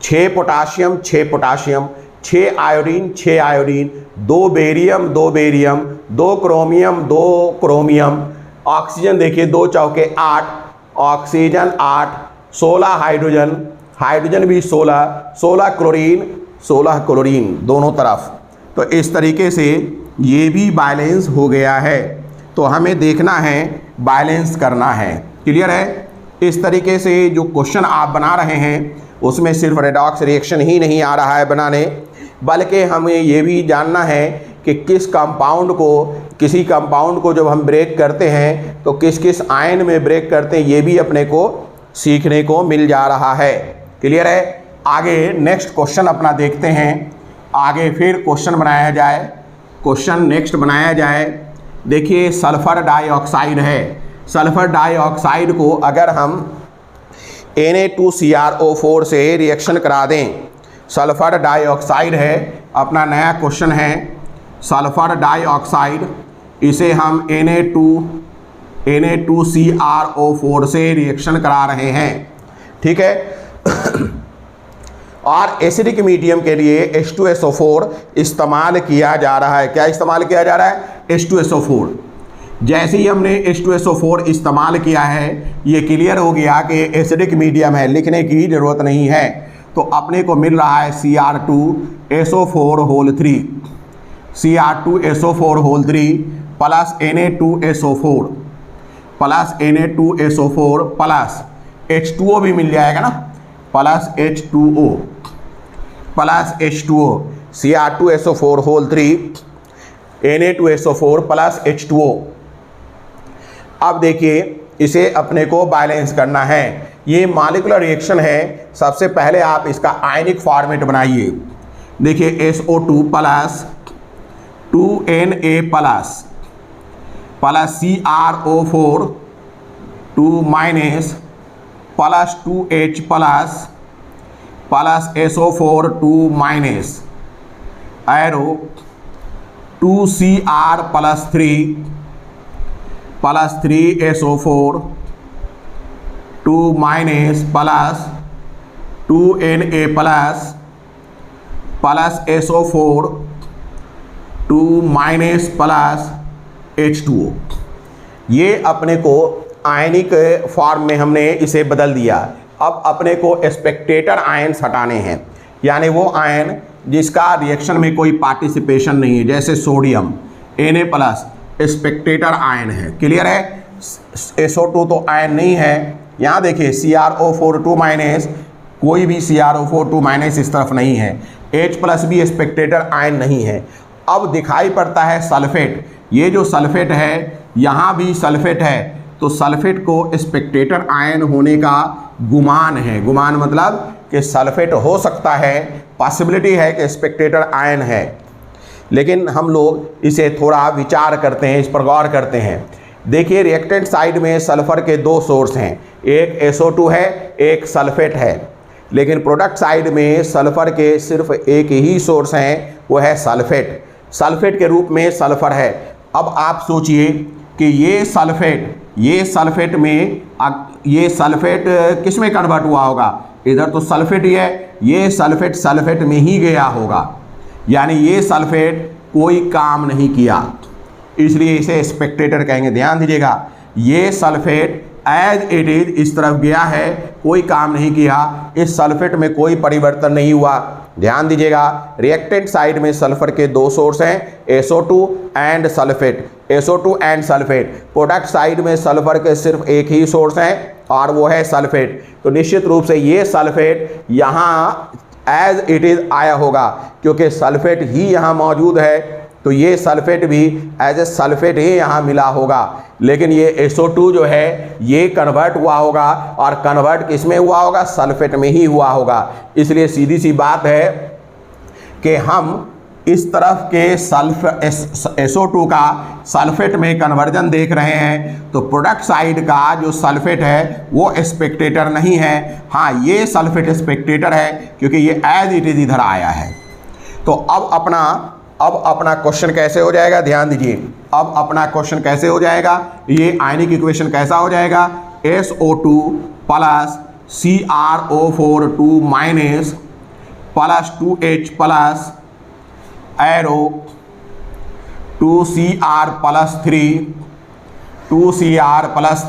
6 potassium 6 potassium, 6 iodine 6 iodine, 2 barium 2 barium, 2 chromium 2 chromium, oxygen देखिए 2 चौके 8, ऑक्सीजन 8, 16 हाइड्रोजन, हाइड्रोजन भी 16 क्लोरीन 16 क्लोरीन दोनों तरफ। तो इस तरीके से ये भी बैलेंस हो गया है, तो हमें देखना है, बैलेंस करना है। क्लियर है। इस तरीके से जो क्वेश्चन आप बना रहे हैं उसमें सिर्फ रेडॉक्स रिएक्शन ही नहीं आ रहा है बनाने, बल्कि हमें ये भी जानना है कि किस कंपाउंड को, किसी कंपाउंड को जब हम ब्रेक करते हैं तो किस किस आयन में ब्रेक करते हैं, ये भी अपने को सीखने को मिल जा रहा है। क्लियर है। आगे नेक्स्ट क्वेश्चन अपना देखते हैं, आगे फिर क्वेश्चन बनाया जाए, क्वेश्चन नेक्स्ट बनाया जाए। देखिए सल्फर डाइऑक्साइड है, सल्फर डाइऑक्साइड को अगर हम Na2CrO4 से रिएक्शन करा दें, सल्फर डाइऑक्साइड है, अपना नया क्वेश्चन है सल्फर डाइऑक्साइड, इसे हम Na2CrO4 से रिएक्शन करा रहे हैं, ठीक है। और एसिडिक मीडियम के लिए H2SO4 इस्तेमाल किया जा रहा है। क्या इस्तेमाल किया जा रहा है? H2SO4। जैसे ही हमने H2SO4 इस्तेमाल किया है, ये क्लियर हो गया कि एसिडिक मीडियम है, लिखने की ज़रूरत नहीं है। तो अपने को मिल रहा है Cr2SO4 Cr2SO4 plus Na2SO4 plus Na2SO4 plus H2O भी मिल जाएगा ना, plus H2O plus H2O, Cr2SO4 Na2SO4 plus H2O। अब देखिए इसे अपने को बैलेंस करना है, ये मॉलिक्यूलर रिएक्शन है। सबसे पहले आप इसका आयनिक फॉर्मेट बनाइए। देखिए SO2 plus 2Na plus plus CrO4 2 minus plus 2H plus plus SO4 2 minus arrow 2Cr plus 3 plus 3SO4 2 minus plus 2Na plus plus SO4 2 minus plus H2O। ये अपने को आयनिक फॉर्म में हमने इसे बदल दिया। अब अपने को स्पेक्टेटर आयन्स हटाने हैं, यानी वो आयन जिसका रिएक्शन में कोई पार्टिसिपेशन नहीं है, जैसे sodium Na plus Spectator ion है। क्लियर है। SO2 तो आयन नहीं है। यहाँ देखिए CrO4 2 माइनस, कोई भी CrO4 2 माइनस इस तरफ नहीं है। H प्लस भी स्पेक्टेटर आयन नहीं है। अब दिखाई पड़ता है सल्फेट, ये जो सल्फेट है यहाँ भी सल्फेट है, तो सल्फेट को स्पेक्टेटर आयन होने का गुमान है। गुमान मतलब कि सल्फेट हो सकता है, पॉसिबिलिटी है कि स्पेक्टेटर आयन है। लेकिन हम लोग इसे थोड़ा विचार करते हैं, इस पर गौर करते हैं। देखिए रिएक्टेंट साइड में सल्फर के दो सोर्स हैं, एक SO2 है, एक सल्फेट है। लेकिन प्रोडक्ट साइड में सल्फर के सिर्फ एक ही सोर्स हैं, वो है सल्फेट। सल्फेट के रूप में सल्फर है। अब आप सोचिए कि ये सल्फेट में ये सल्फेट किस में कन्वर्ट हुआ होगा? इधर तो सल्फेट ही है, ये सल्फेट में ही गया होगा, यानी ये सल्फेट कोई काम नहीं किया, इसलिए इसे स्पेक्टेटर कहेंगे। ध्यान दीजिएगा, ये सल्फेट एज इट इज इस तरफ गया है, कोई काम नहीं किया, इस सल्फेट में कोई परिवर्तन नहीं हुआ। ध्यान दीजिएगा, रिएक्टेंट साइड में सल्फर के दो सोर्स हैं, SO2 and sulphate. SO2 and sulphate. Product side में सल्फर के सिर्फ एक ही सोर्स हैं और वो है सल्फेट। तो निश्चित रूप से ये सल्फेट यहाँ एज इट इज आया होगा, क्योंकि सल्फेट ही यहाँ मौजूद है, तो ये सल्फेट भी एज ए सल्फेट ही यहाँ मिला होगा। लेकिन ये SO2 जो है ये कन्वर्ट हुआ होगा, और कन्वर्ट किस में हुआ होगा? सल्फेट में ही हुआ होगा। इसलिए सीधी सी बात है कि हम इस तरफ के SO2 का सल्फेट में कन्वर्जन देख रहे हैं, तो प्रोडक्ट साइड का जो सल्फेट है वो स्पेक्टेटर नहीं है। हाँ, ये सल्फेट स्पेक्टेटर है, क्योंकि ये एज इट इज इधर आया है। तो अब अपना क्वेश्चन कैसे हो जाएगा? ध्यान दीजिए, अब अपना क्वेश्चन कैसे हो जाएगा? ये आयनिक इक्वेशन कैसा हो जाएगा? SO2 plus CrO4 2 minus plus 2H plus arrow 2Cr plus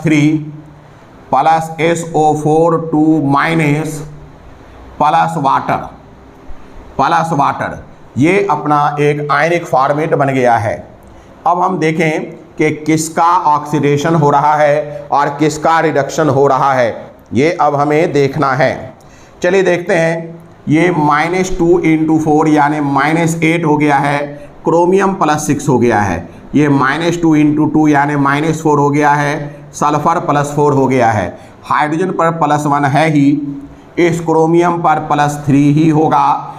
3 plus SO4 2 minus plus water. ये अपना एक आयनिक फॉर्मेट बन गया है। अब हम देखें कि किसका ऑक्सीडेशन हो रहा है और किसका रिडक्शन हो रहा है, ये अब हमें देखना है। चलिए देखते हैं। ये -2 × 4 यानी -8 हो गया है, क्रोमियम +6 हो गया है। ये -2 × 2 यानी -4 हो गया है, सल्फर +4 हो गया है। हाइड्रोजन पर +1 है ही, इस क्रोमियम पर +3 ही होगा।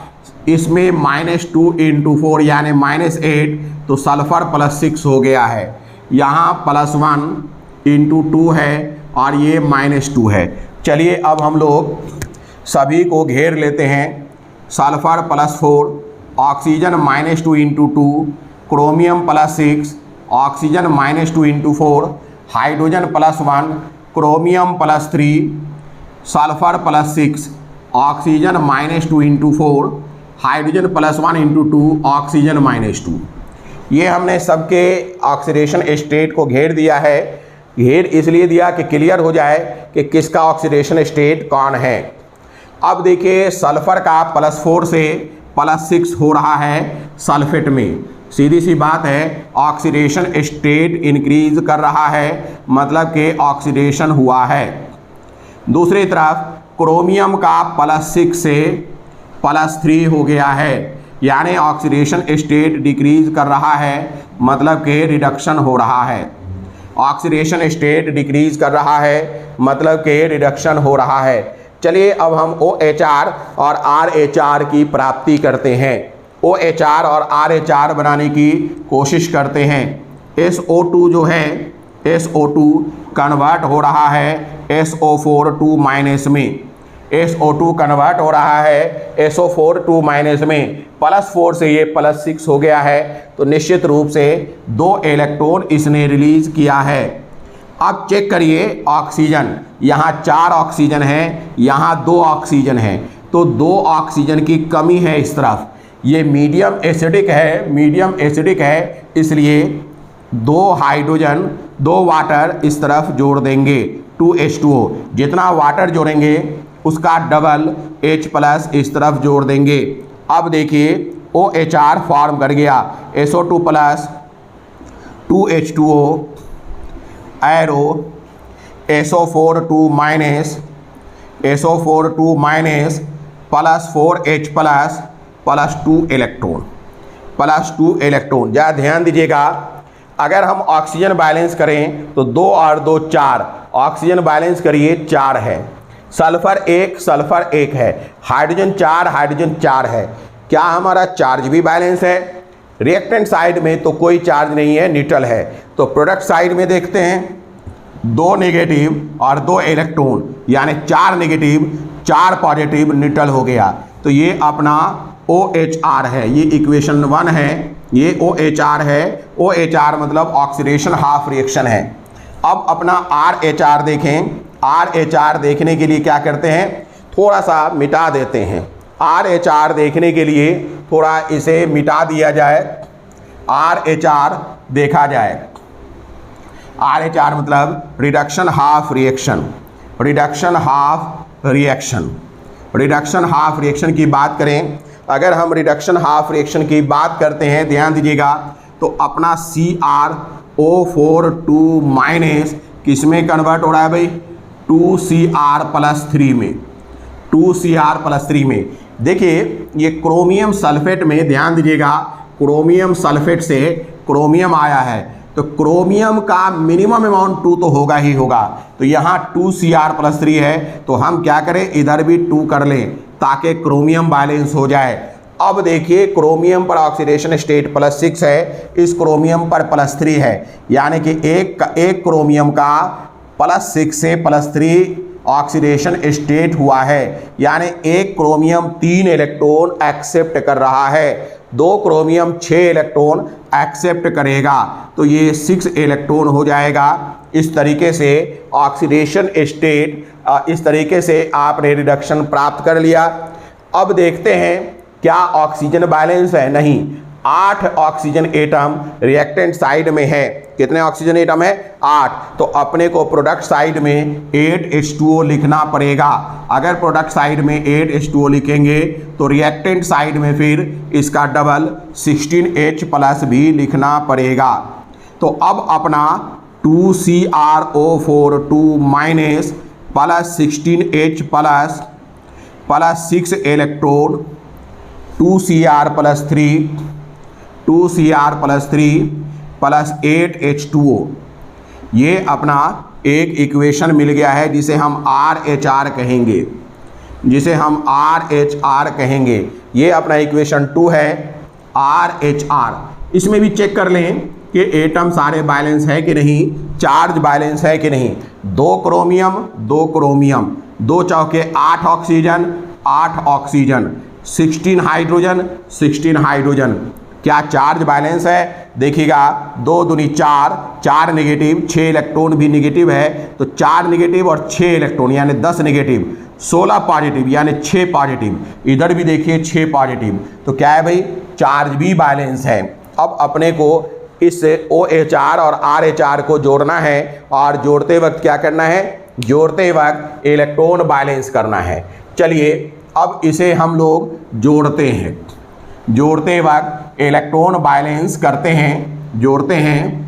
इसमें -2 × 4 यानी -8, तो सल्फर +6 हो गया है। यहाँ +1 × 2 है और ये -2 है। चलिए अब हम लोग सभी को घेर लेते हैं। Sulphur +4, oxygen -2 × 2, chromium +6, oxygen -2 × 4, hydrogen +1, chromium +3, sulphur +6, oxygen -2 × 4, hydrogen +1 × 2, oxygen -2। ये हमने सबके ऑक्सीडेशन स्टेट को घेर दिया है। घेर इसलिए दिया कि क्लियर हो जाए कि किसका ऑक्सीडेशन स्टेट कौन है। अब देखिए, सल्फर का +4 से +6 हो रहा है सल्फेट में। सीधी सी बात है, ऑक्सीडेशन स्टेट इंक्रीज कर रहा है, मतलब कि ऑक्सीडेशन हुआ है। दूसरी तरफ क्रोमियम का +6 से +3 हो गया है, यानी ऑक्सीडेशन स्टेट डिक्रीज कर रहा है, मतलब कि रिडक्शन हो रहा है। ऑक्सीडेशन स्टेट डिक्रीज कर रहा है, मतलब कि रिडक्शन हो रहा है। चलिए अब हम OHR और RHR की प्राप्ति करते हैं। OHR और RHR बनाने की कोशिश करते हैं। SO2 जो है, SO2 कन्वर्ट हो रहा है SO4 2 माइनस में। SO2 कन्वर्ट हो रहा है SO4 2 माइनस में। +4 से ये +6 हो गया है, तो निश्चित रूप से 2 इलेक्ट्रॉन इसने रिलीज किया है। अब चेक करिए ऑक्सीजन, यहाँ 4 ऑक्सीजन है, यहाँ 2 ऑक्सीजन है, तो 2 ऑक्सीजन की कमी है इस तरफ। ये मीडियम एसिडिक है, इसलिए 2 हाइड्रोजन 2 वाटर इस तरफ जोड़ देंगे, 2H2O। जितना वाटर जोड़ेंगे उसका डबल H+ इस तरफ जोड़ देंगे। अब देखिए OHR फॉर्म कर गया, SO2 + 2H2O arrow SO4 2 minus +4H+ +2 electron. जरा ध्यान दीजिएगा, अगर हम ऑक्सीजन बैलेंस करें तो 2 और 2 4, ऑक्सीजन बैलेंस करिए 4 है, सल्फर 1 है, हाइड्रोजन 4 है। क्या हमारा चार्ज भी बैलेंस है? रिएक्टेंट साइड में तो कोई चार्ज नहीं है, न्यूट्रल है। तो प्रोडक्ट साइड में देखते हैं 2 नेगेटिव और 2 इलेक्ट्रॉन, यानी 4 नेगेटिव 4 पॉजिटिव, न्यूट्रल हो गया। तो ये अपना OHR है, ये इक्वेशन 1 है, ये OHR है। OHR मतलब ऑक्सीडेशन हाफ रिएक्शन है। अब अपना RHR देखें। RHR देखने के लिए क्या करते हैं, थोड़ा सा मिटा देते हैं। RHR देखने के लिए थोड़ा इसे मिटा दिया जाए, RHR देखा जाए। RHR मतलब reduction half reaction, reduction half reaction. Reduction half reaction की बात करें, अगर हम रिडक्शन हाफ रिएक्शन की बात करते हैं, ध्यान दीजिएगा, तो अपना CrO4 माइनस किस में कन्वर्ट हो रहा है भाई, 2Cr+3 में, 2Cr+3 में। देखिए ये क्रोमियम सल्फेट में, ध्यान दीजिएगा, क्रोमियम सल्फेट से क्रोमियम आया है, तो क्रोमियम का मिनिमम अमाउंट 2 तो होगा ही होगा। तो यहाँ 2Cr+3 है, तो हम क्या करें, इधर भी 2 कर लें ताकि क्रोमियम बैलेंस हो जाए। अब देखिए क्रोमियम पर ऑक्सीडेशन स्टेट +6 है, इस क्रोमियम पर +3 है, यानी कि एक क्रोमियम का +6 से +3 ऑक्सीडेशन स्टेट हुआ है, यानी एक क्रोमियम 3 इलेक्ट्रॉन एक्सेप्ट कर रहा है, 2 क्रोमियम 6 इलेक्ट्रॉन एक्सेप्ट करेगा, तो ये 6 इलेक्ट्रॉन हो जाएगा। इस तरीके से ऑक्सीडेशन स्टेट, इस तरीके से आपने रिडक्शन प्राप्त कर लिया। अब देखते हैं क्या ऑक्सीजन बैलेंस है? नहीं, 8 ऑक्सीजन एटम रिएक्टेंट साइड में है। कितने ऑक्सीजन एटम है? 8। तो अपने को प्रोडक्ट साइड में 8H2O लिखना पड़ेगा। अगर प्रोडक्ट साइड में 8H2O लिखेंगे तो रिएक्टेंट साइड में फिर इसका डबल 16H+ भी लिखना पड़ेगा। तो अब अपना 2CrO4 minus +16H+ +6 electron, 2Cr+3 +8H2O, ये अपना एक इक्वेशन मिल गया है जिसे हम RHR कहेंगे, जिसे हम RHR कहेंगे। ये अपना इक्वेशन 2 है RHR। इसमें भी चेक कर लें कि एटम सारे बैलेंस है कि नहीं, चार्ज बैलेंस है कि नहीं। 2 क्रोमियम 2 क्रोमियम, 2 चौके 8 ऑक्सीजन 8 ऑक्सीजन, 16 हाइड्रोजन 16 हाइड्रोजन। क्या चार्ज बैलेंस है? देखिएगा 2 दूनी 4, 4 नेगेटिव, 6 इलेक्ट्रॉन भी नेगेटिव है, तो 4 नेगेटिव और 6 इलेक्ट्रॉन यानी 10 नेगेटिव, 16 पॉजिटिव यानी 6 पॉजिटिव। इधर भी देखिए 6 पॉजिटिव, तो क्या है भाई, चार्ज भी बैलेंस है। अब अपने को इस OHR और RHR को जोड़ना है, और जोड़ते वक्त क्या करना है, जोड़ते वक्त इलेक्ट्रॉन बैलेंस करना है। चलिए अब इसे हम लोग जोड़ते हैं, जोड़ते वक्त इलेक्ट्रॉन बैलेंस करते हैं, जोड़ते हैं,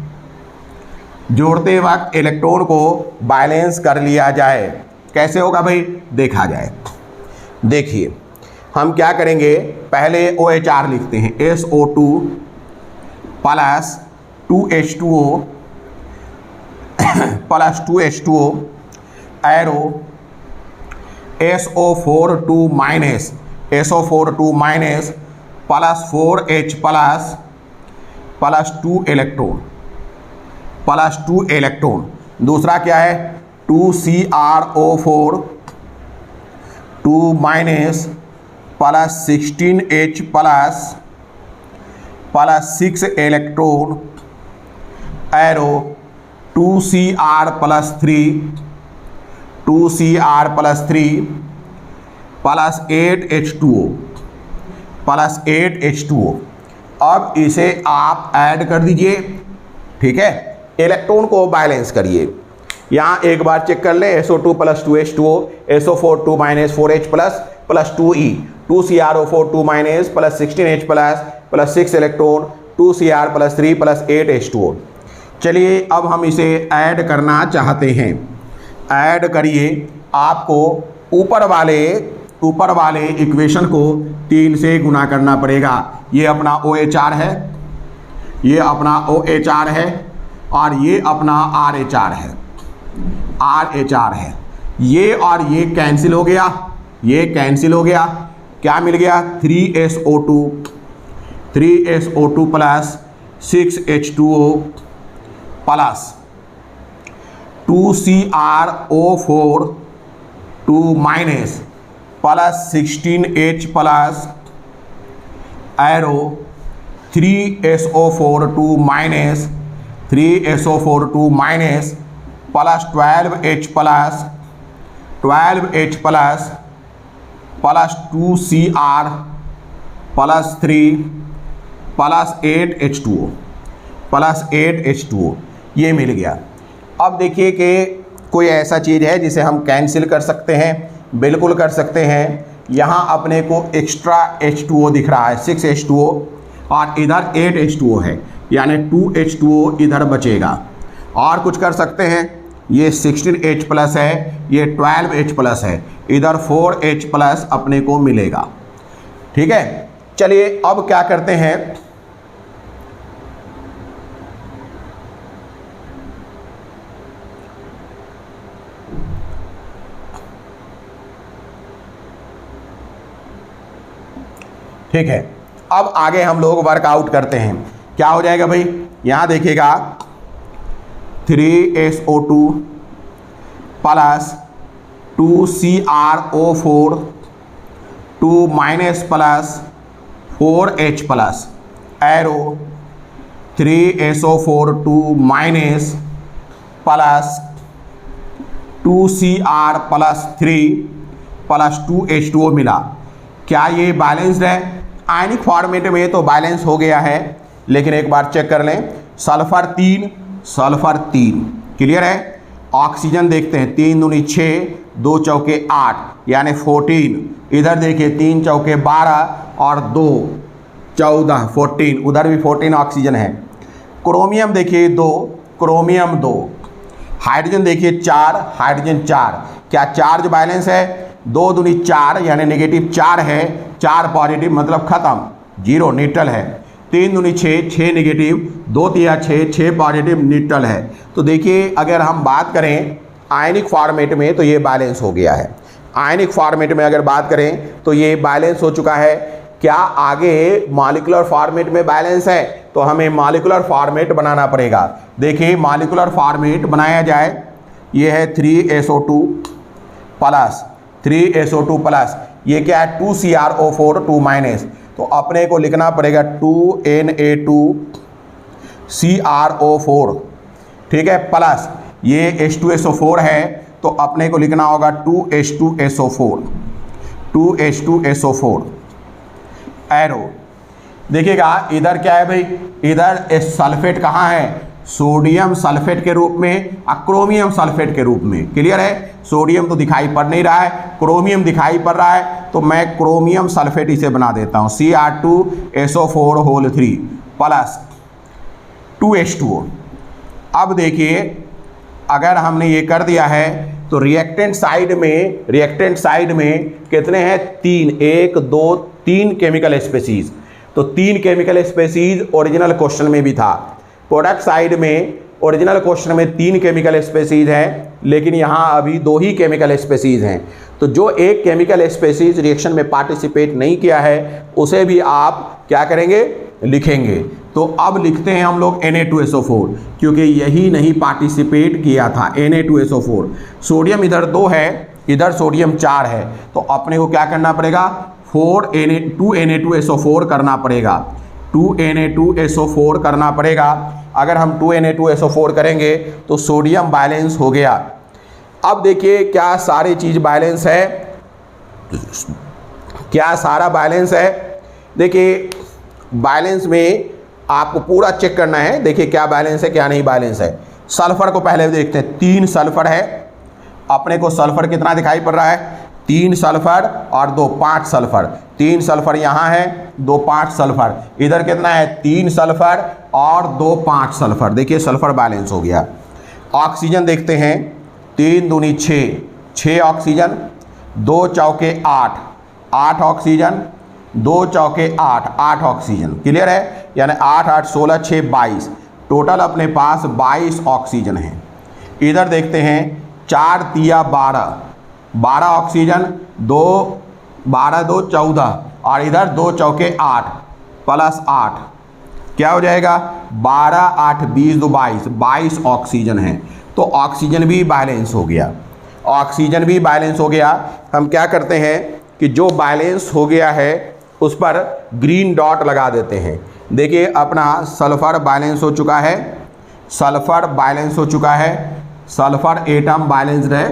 जोड़ते वक्त इलेक्ट्रॉन को बैलेंस कर लिया जाए। कैसे होगा भाई, देखा जाए। देखिए हम क्या करेंगे, पहले OHR लिखते हैं, SO2 + 2H2O + 2H2O arrow SO4 minus +4H+ +2 electron. दूसरा क्या है, 2CrO4 2- +16H+ +6 electron arrow 2Cr+3 +8H2O। अब इसे आप ऐड कर दीजिए, ठीक है, इलेक्ट्रॉन को बैलेंस करिए। यहाँ एक बार चेक कर लें, SO2 + 2H2O, SO4 2- 4H+ +2E, 2CrO4 2- +16H+ +6 electron, 2Cr+3 +8H2O। चलिए अब हम इसे ऐड करना चाहते हैं, ऐड करिए। आपको ऊपर वाले इक्वेशन को 3 से गुना करना पड़ेगा। ये अपना OHR है, ये अपना OHR है और ये अपना RH है, RH है। ये और ये कैंसिल हो गया, ये कैंसिल हो गया। क्या मिल गया? 3SO2 plus 6H2O plus 2CrO4 2 minus plus 16H plus arrow 3SO4 2 minus 3SO4 2 minus plus 12H plus 12H plus 2Cr plus 3 plus 8H2O plus 8H2O ये मिल गया। अब देखिए कि कोई ऐसा चीज़ है जिसे हम कैंसिल कर सकते हैं, बिल्कुल कर सकते हैं। यहाँ अपने को एक्स्ट्रा H2O दिख रहा है 6H2O और इधर 8H2O है, यानी 2H2O इधर बचेगा। और कुछ कर सकते हैं, ये 16H प्लस है, ये 12H प्लस है, इधर 4H प्लस अपने को मिलेगा। ठीक है, चलिए अब क्या करते हैं, ठीक है, अब आगे हम लोग वर्कआउट करते हैं। क्या हो जाएगा भाई, यहाँ देखिएगा 3SO2 plus 2CrO4 2 minus plus 4H plus arrow 3SO4 2 minus plus 2Cr plus 3 plus 2H2O मिला। क्या ये बैलेंस्ड है? आयनिक फॉर्मेट में तो बैलेंस हो गया है, लेकिन एक बार चेक कर लें। सल्फर 3 क्लियर है। ऑक्सीजन देखते हैं, 3 दूनी 6 2 चौके 8 यानी 14। इधर देखिए 3 चौके 12 और 2 14 14, उधर भी 14 ऑक्सीजन है। क्रोमियम देखिए 2, क्रोमियम 2। हाइड्रोजन देखिए 4, हाइड्रोजन 4। क्या चार्ज बैलेंस है? 2 दूनी 4 यानी नेगेटिव 4 है, 4 पॉजिटिव मतलब खत्म, 0 न्यूट्रल है। 3 दूनी 6, 6 नेगेटिव, 2 तिया 6, 6 पॉजिटिव न्यूट्रल है। तो देखिए अगर हम बात करें आयनिक फॉर्मेट में तो ये बैलेंस हो गया है। आयनिक फॉर्मेट में अगर बात करें तो ये बैलेंस हो चुका है। क्या आगे मॉलिक्यूलर फॉर्मेट में बैलेंस है? तो हमें मॉलिक्यूलर फॉर्मेट बनाना पड़ेगा। देखिए मॉलिक्यूलर फॉर्मेट बनाया जाए, ये है 3SO2 प्लस 3SO2 प्लस, ये क्या है 2CrO4 2 माइनस, तो अपने को लिखना पड़ेगा 2Na2CrO4, ठीक है, प्लस ये H2SO4 है तो अपने को लिखना होगा 2H2SO4 एरो। देखिएगा इधर क्या है भाई, इधर सल्फेट कहाँ है? सोडियम सल्फेट के रूप में और क्रोमियम सल्फेट के रूप में। क्लियर है, सोडियम तो दिखाई पड़ नहीं रहा है, क्रोमियम दिखाई पड़ रहा है, तो मैं क्रोमियम सल्फेट इसे बना देता हूँ Cr2SO4 होल 3 प्लस 2H2O। अब देखिए अगर हमने ये कर दिया है तो रिएक्टेंट साइड में कितने हैं? 3, 1 2 3 केमिकल स्पेसीज। तो 3 केमिकल स्पेसीज ओरिजिनल क्वेश्चन में भी था। प्रोडक्ट साइड में ओरिजिनल क्वेश्चन में 3 केमिकल स्पेसीज हैं, लेकिन यहाँ अभी 2 ही केमिकल स्पेसीज हैं। तो जो एक केमिकल स्पेसीज रिएक्शन में पार्टिसिपेट नहीं किया है उसे भी आप क्या करेंगे? लिखेंगे। तो अब लिखते हैं हम लोग Na2SO4, क्योंकि यही नहीं पार्टिसिपेट किया था, Na2SO4। सोडियम इधर 2 है, इधर सोडियम 4 है, तो अपने को क्या करना पड़ेगा? 2Na2SO4 करना पड़ेगा, 2Na2SO4 करना पड़ेगा। अगर हम 2Na2SO4 करेंगे तो सोडियम बैलेंस हो गया। अब देखिए क्या सारी चीज़ बैलेंस है, क्या सारा बैलेंस है? देखिए बैलेंस में आपको पूरा चेक करना है। देखिए क्या बैलेंस है क्या नहीं बैलेंस है। सल्फर को पहले देखते हैं, 3 सल्फर है, अपने को सल्फर कितना दिखाई पड़ रहा है? 3 सल्फर और 2 5 सल्फर। 3 सल्फर यहाँ है, 2 5 सल्फर। इधर कितना है? 3 सल्फर और 2 5 सल्फर। देखिए सल्फर बैलेंस हो गया। ऑक्सीजन देखते हैं, 3 दूनी 6 ऑक्सीजन, 2 चौके 8 ऑक्सीजन, 2 चौके 8, 8 ऑक्सीजन। क्लियर है, यानी 8 8 16 6 22, टोटल अपने पास 22 ऑक्सीजन है। इधर देखते हैं 4 तिया 12, 12 ऑक्सीजन, 2 12 2 14, और इधर 2 चौके 8 प्लस 8 क्या हो जाएगा 12 8 20 2 22, 22 ऑक्सीजन है। तो ऑक्सीजन भी बैलेंस हो गया, ऑक्सीजन भी बैलेंस हो गया। हम क्या करते हैं कि जो बैलेंस हो गया है उस पर ग्रीन डॉट लगा देते हैं। देखिए अपना सल्फर बैलेंस हो चुका है, सल्फर बैलेंस हो चुका है, सल्फर एटम बैलेंस्ड है।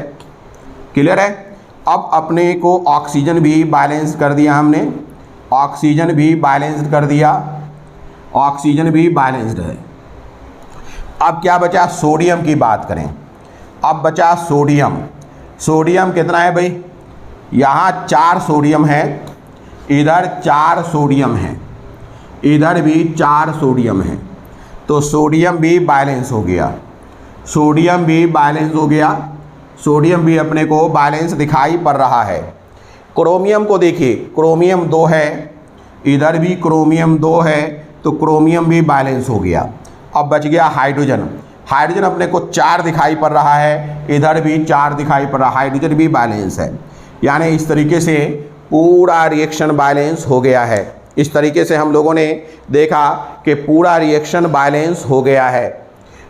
क्लियर है। अब अपने को ऑक्सीजन भी बैलेंस कर दिया हमने, ऑक्सीजन भी बैलेंस्ड कर दिया, ऑक्सीजन भी बैलेंस्ड है। अब क्या बचा, सोडियम की बात करें। अब बचा सोडियम। सोडियम कितना है भाई, यहाँ 4 सोडियम है, इधर 4 सोडियम है, इधर भी 4 सोडियम है। तो सोडियम भी बैलेंस हो गया, सोडियम भी बैलेंस हो गया, सोडियम भी अपने को बैलेंस दिखाई पड़ रहा है। क्रोमियम को देखिए, क्रोमियम 2 है, इधर भी क्रोमियम 2 है, तो क्रोमियम भी बैलेंस हो गया। अब बच गया हाइड्रोजन। हाइड्रोजन अपने को 4 दिखाई पड़ रहा है, इधर भी 4 दिखाई पड़ रहा है, हाइड्रोजन भी बैलेंस है। यानी इस तरीके से पूरा रिएक्शन बैलेंस हो गया है। इस तरीके से हम लोगों ने देखा कि पूरा रिएक्शन बैलेंस हो गया है।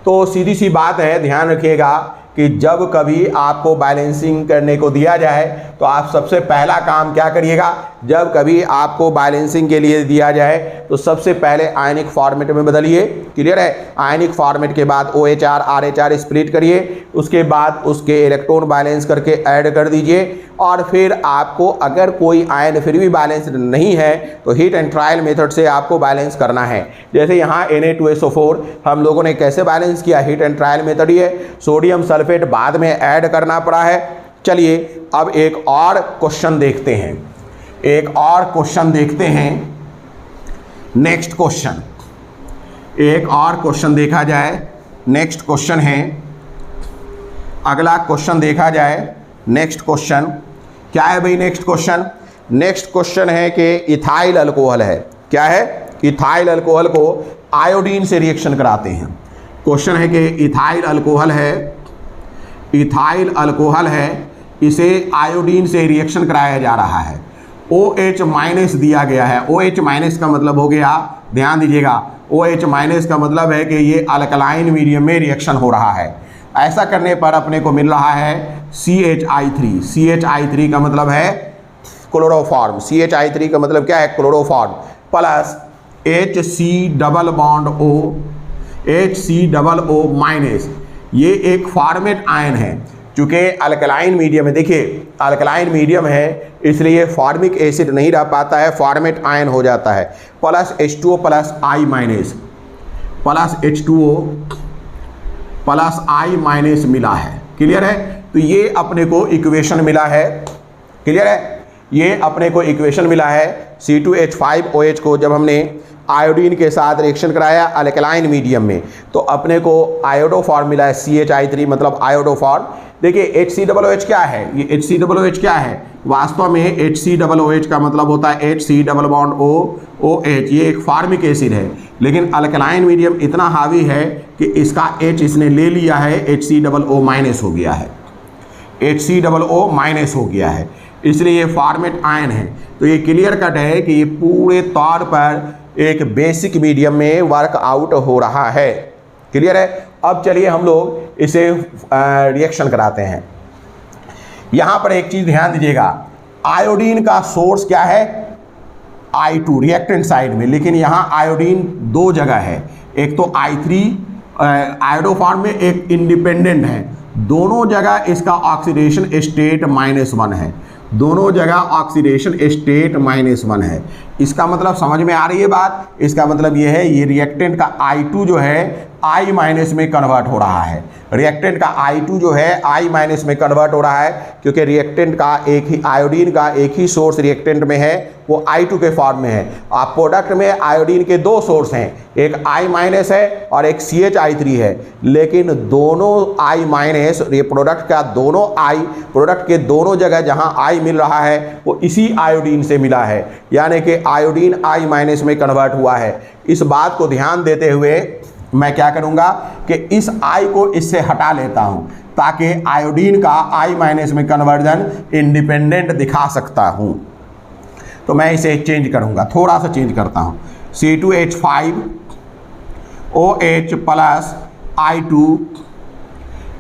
तो सीधी सी बात है, ध्यान रखिएगा कि जब कभी आपको बैलेंसिंग करने को दिया जाए तो आप सबसे पहला काम क्या करिएगा, जब कभी आपको बैलेंसिंग के लिए दिया जाए तो सबसे पहले आयनिक फॉर्मेट में बदलिए। क्लियर है। आयनिक फॉर्मेट के बाद OHR RH स्प्लिट करिए, उसके बाद उसके इलेक्ट्रॉन बैलेंस करके ऐड कर दीजिए, और फिर आपको अगर कोई आयन फिर भी बैलेंस नहीं है तो हीट एंड ट्रायल मेथड से आपको बैलेंस करना है। जैसे यहाँ Na2SO4 हम लोगों ने कैसे बैलेंस किया, हीट एंड ट्रायल मेथड ही है। सोडियम सल्फेट बाद में ऐड करना पड़ा है। चलिए अब एक और क्वेश्चन देखते हैं, एक और क्वेश्चन देखते हैं। नेक्स्ट क्वेश्चन, एक और क्वेश्चन देखा जाए। नेक्स्ट क्वेश्चन है, अगला क्वेश्चन देखा जाए। नेक्स्ट क्वेश्चन क्या है भाई, नेक्स्ट क्वेश्चन, नेक्स्ट क्वेश्चन है कि इथाइल अल्कोहल है। क्या है, इथाइल अल्कोहल को आयोडीन से रिएक्शन कराते हैं। क्वेश्चन है कि इथाइल अल्कोहल है, इथाइल अल्कोहल है, इसे आयोडीन से रिएक्शन कराया जा रहा है। OH- दिया गया है। OH- का मतलब हो गया, ध्यान दीजिएगा, OH- का मतलब है कि ये अल्कलाइन मीडियम में रिएक्शन हो रहा है। ऐसा करने पर अपने को मिल रहा है CHI3। CHI3 का मतलब है क्लोरोफॉर्म। CHI3 का मतलब क्या है, chloroform, plus HC double bond O, HCOO minus, ये एक फॉर्मेट आयन है। चूँकि अल्कलाइन मीडियम है, देखिए अल्कलाइन मीडियम है इसलिए फॉर्मिक एसिड नहीं रह पाता है, फॉर्मेट आयन हो जाता है। Plus H2O plus I minus, plus H2O plus I minus मिला है। क्लियर है। तो ये अपने को इक्वेशन मिला है। क्लियर है, ये अपने को इक्वेशन मिला है। C2H5OH को जब हमने आयोडीन के साथ रिएक्शन कराया अल्कलाइन मीडियम में तो अपने को आयोडो फॉर्म मिला है, CHI3 मतलब आयोडो फॉर्म। देखिए HCOOH क्या है, ये HCOOH क्या है, वास्तव में HCOOH का मतलब होता है HC डबल बॉन्ड OH, ये एक फार्मिक एसिड है। लेकिन अल्कलाइन मीडियम इतना हावी है कि इसका H इसने ले लिया है, HCOO माइनस हो गया है, HCOO माइनस हो गया है, इसलिए ये फॉर्मेट आयन है। तो ये क्लियर कट है कि ये पूरे तौर पर एक बेसिक मीडियम में वर्कआउट हो रहा है। क्लियर है। अब चलिए हम लोग इसे रिएक्शन कराते हैं। यहाँ पर एक चीज़ ध्यान दीजिएगा, आयोडीन का सोर्स क्या है, I2 रिएक्टेंट साइड में, लेकिन यहाँ आयोडीन 2 जगह है, एक तो I3 आयोडो फॉर्म में, एक इंडिपेंडेंट है। दोनों जगह इसका ऑक्सीडेशन स्टेट -1 है, दोनों जगह ऑक्सीडेशन स्टेट -1 है। इसका मतलब समझ में आ रही है बात, इसका मतलब ये है ये रिएक्टेंट का I2 जो है I माइनस में कन्वर्ट हो रहा है। रिएक्टेंट का I2 जो है I माइनस में कन्वर्ट हो रहा है, क्योंकि रिएक्टेंट का एक ही आयोडीन का एक ही सोर्स रिएक्टेंट में है, वो I2 के फॉर्म में है। आप प्रोडक्ट में आयोडीन के दो सोर्स हैं, एक I माइनस है और एक CHI3 है, लेकिन दोनों I माइनस, ये प्रोडक्ट का दोनों I, प्रोडक्ट के दोनों जगह जहां I मिल रहा है वो इसी आयोडीन से मिला है, यानी कि आयोडीन I माइनस में कन्वर्ट हुआ है। इस बात को ध्यान देते हुए मैं क्या करूंगा कि इस I को इससे हटा लेता हूं, ताकि आयोडीन का I माइनस में कन्वर्जन इंडिपेंडेंट दिखा सकता हूं। तो मैं इसे चेंज करूंगा, थोड़ा सा चेंज करता हूं। C2H5 OH plus I2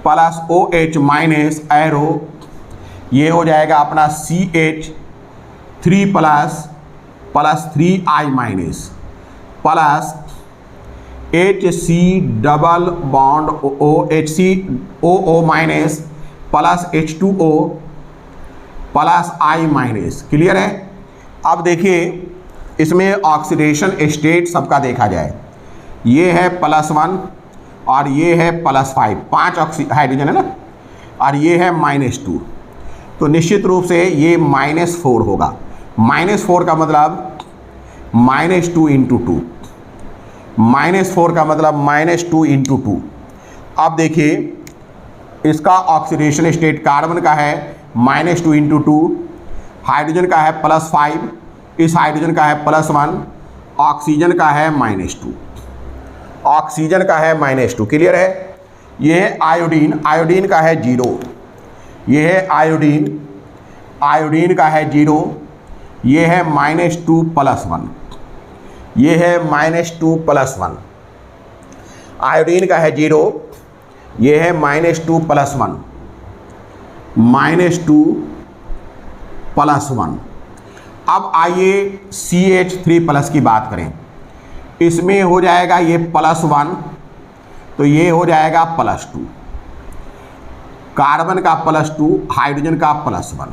plus OH minus arrow, ये हो जाएगा अपना CH3 plus 3I minus plus HC double bond HCOO minus plus H2O plus I minus. Clear है? अब देखिए इसमें ऑक्सीडेशन स्टेट सबका देखा जाए, ये है +1 और ये है +5, 5 हाइड्रोजन है ना, और ये है -2, तो निश्चित रूप से ये -4 होगा। -4 का मतलब -2 × 2, -4 का मतलब -2 × 2। अब देखिए इसका ऑक्सीडेशन स्टेट कार्बन का है -2 × 2, हाइड्रोजन का है +5, इस हाइड्रोजन का है +1, ऑक्सीजन का है -2, ऑक्सीजन का है -2। क्लियर है? ये है आयोडीन, आयोडीन का है 0, ये है आयोडीन, आयोडीन का है 0, ये है -2 + 1, ये है -2 + 1, आयोडीन का है 0, ये है -2 + 1, -2 + 1। अब आइए CH3+ की बात करें, इसमें हो जाएगा ये +1, तो ये हो जाएगा +2, कार्बन का +2, हाइड्रोजन का +1,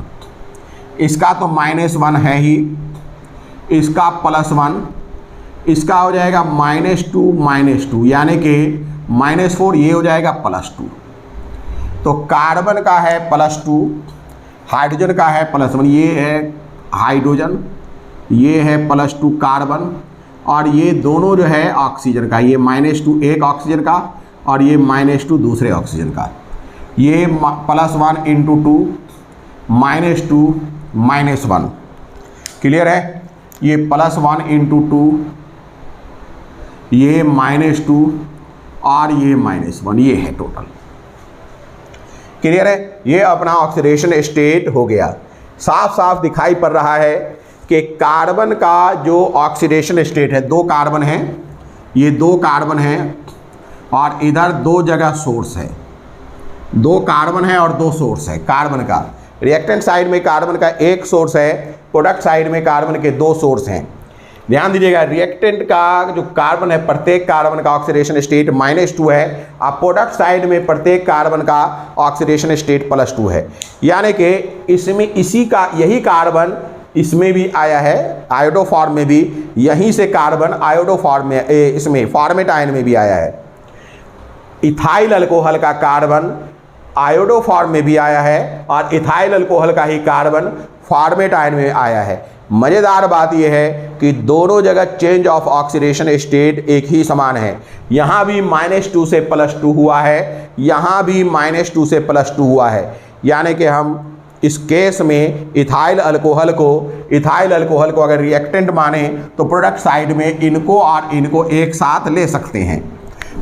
इसका तो -1 है ही, इसका +1, इसका हो जाएगा -2, यानी कि -4, ये हो जाएगा +2। तो कार्बन का है +2, हाइड्रोजन का है +1, ये है हाइड्रोजन, ये है +2 कार्बन, और ये दोनों जो है ऑक्सीजन का, ये -2 एक ऑक्सीजन का और ये -2 दूसरे ऑक्सीजन का, ये +1 × 2, -2 -1। क्लियर है? ये +1 × 2, ये -2 और ये -1, ये है टोटल। क्लियर है? ये अपना ऑक्सीडेशन स्टेट हो गया। साफ साफ दिखाई पड़ रहा है कि कार्बन का जो ऑक्सीडेशन स्टेट है, 2 कार्बन हैं, ये 2 कार्बन हैं और इधर 2 जगह सोर्स है, 2 कार्बन है और 2 सोर्स है कार्बन का। रिएक्टेंट साइड में कार्बन का 1 सोर्स है, प्रोडक्ट साइड में कार्बन के 2 सोर्स हैं। ध्यान दीजिएगा, रिएक्टेंट का जो कार्बन है, प्रत्येक कार्बन का ऑक्सीडेशन स्टेट -2 है, और प्रोडक्ट साइड में प्रत्येक कार्बन का ऑक्सीडेशन स्टेट +2 है, यानी कि इसमें यही कार्बन इसमें भी आया है, आयोडो फॉर्म में भी, यहीं से कार्बन आयोडो फॉर्म में, इसमें फॉर्मेट आयन में भी आया है। इथाइल अल्कोहल का कार्बन आयोडो फॉर्म में भी आया है और इथाइल अल्कोहल का ही कार्बन फॉर्मेट आयन में आया है। मज़ेदार बात यह है कि दोनों जगह चेंज ऑफ ऑक्सीडेशन स्टेट एक ही समान है। यहाँ भी -2 से +2 हुआ है, यहाँ भी -2 से +2 हुआ है, यानी कि हम इस केस में इथाइल अल्कोहल को अगर रिएक्टेंट माने तो प्रोडक्ट साइड में इनको और इनको एक साथ ले सकते हैं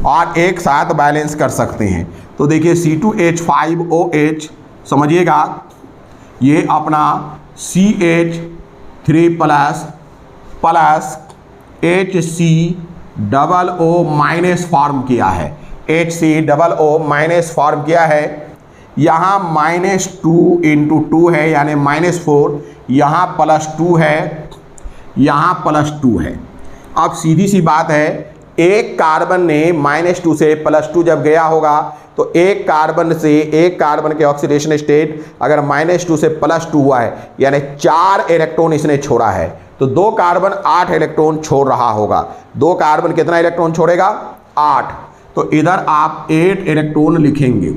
और एक साथ बैलेंस कर सकते हैं। तो देखिए C2H5OH समझिएगा, ये अपना CH3 प्लस HCOO- फॉर्म किया है, HCOO- फॉर्म किया है। यहाँ -2 × 2 है यानी -4, यहाँ +2 है, यहाँ +2 है। अब सीधी सी बात है, एक कार्बन ने -2 से +2 जब गया होगा तो एक कार्बन के ऑक्सीडेशन स्टेट अगर -2 से +2 हुआ है यानी 4 इलेक्ट्रॉन इसने छोड़ा है, तो 2 कार्बन 8 इलेक्ट्रॉन छोड़ रहा होगा। 2 कार्बन कितना इलेक्ट्रॉन छोड़ेगा? 8। तो इधर आप 8 इलेक्ट्रॉन लिखेंगे।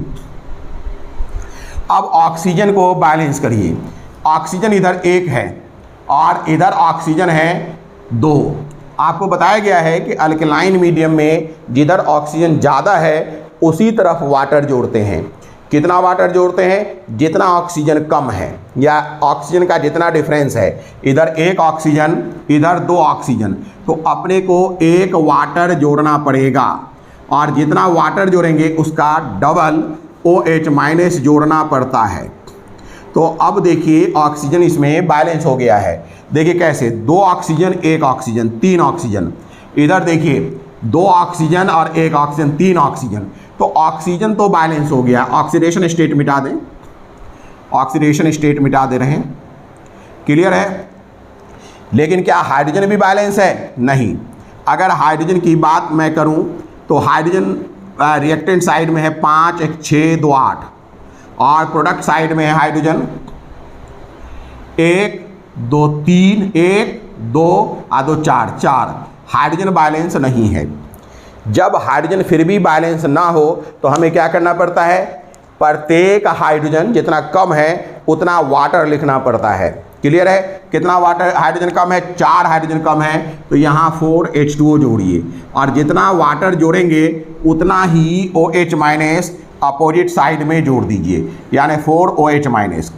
अब ऑक्सीजन को बैलेंस करिए। ऑक्सीजन इधर 1 है और इधर ऑक्सीजन है 2। आपको बताया गया है कि अल्कलाइन मीडियम में जिधर ऑक्सीजन ज़्यादा है उसी तरफ वाटर जोड़ते हैं। कितना वाटर जोड़ते हैं? जितना ऑक्सीजन कम है या ऑक्सीजन का जितना डिफरेंस है, इधर 1 ऑक्सीजन इधर 2 ऑक्सीजन, तो अपने को 1 वाटर जोड़ना पड़ेगा और जितना वाटर जोड़ेंगे उसका डबल OH- जोड़ना पड़ता है। तो अब देखिए ऑक्सीजन इसमें बैलेंस हो गया है। देखिए कैसे, 2 ऑक्सीजन 1 ऑक्सीजन 3 ऑक्सीजन, इधर देखिए 2 ऑक्सीजन और 1 ऑक्सीजन 3 ऑक्सीजन, तो ऑक्सीजन तो बैलेंस हो गया। ऑक्सीडेशन स्टेट मिटा दें, ऑक्सीडेशन स्टेट मिटा दे रहे हैं, क्लियर है। लेकिन क्या हाइड्रोजन भी बैलेंस है? नहीं। अगर हाइड्रोजन की बात मैं करूं तो हाइड्रोजन रिएक्टेंट साइड में है 5 1 6 2 8 और प्रोडक्ट साइड में है हाइड्रोजन 1 2 3 1 2 और 2 4। हाइड्रोजन बैलेंस नहीं है। जब हाइड्रोजन फिर भी बैलेंस ना हो तो हमें क्या करना पड़ता है? प्रत्येक हाइड्रोजन जितना कम है उतना वाटर लिखना पड़ता है। क्लियर है। कितना वाटर हाइड्रोजन कम है? 4 हाइड्रोजन कम है, तो यहाँ 4 H2O जोड़िए और जितना वाटर जोड़ेंगे उतना ही OH- अपोजिट साइड में जोड़ दीजिए, यानी 4 OH-।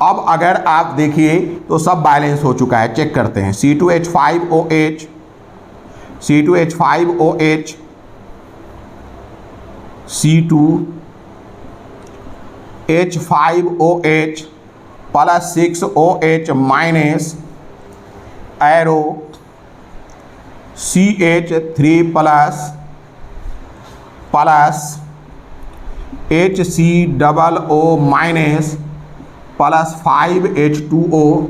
अब अगर आप देखिए तो सब बैलेंस हो चुका है। चेक करते हैं। C2H5OH C2H5OH C2H5OH plus 6OH- arrow CH3 plus HCOO- plus 5H2O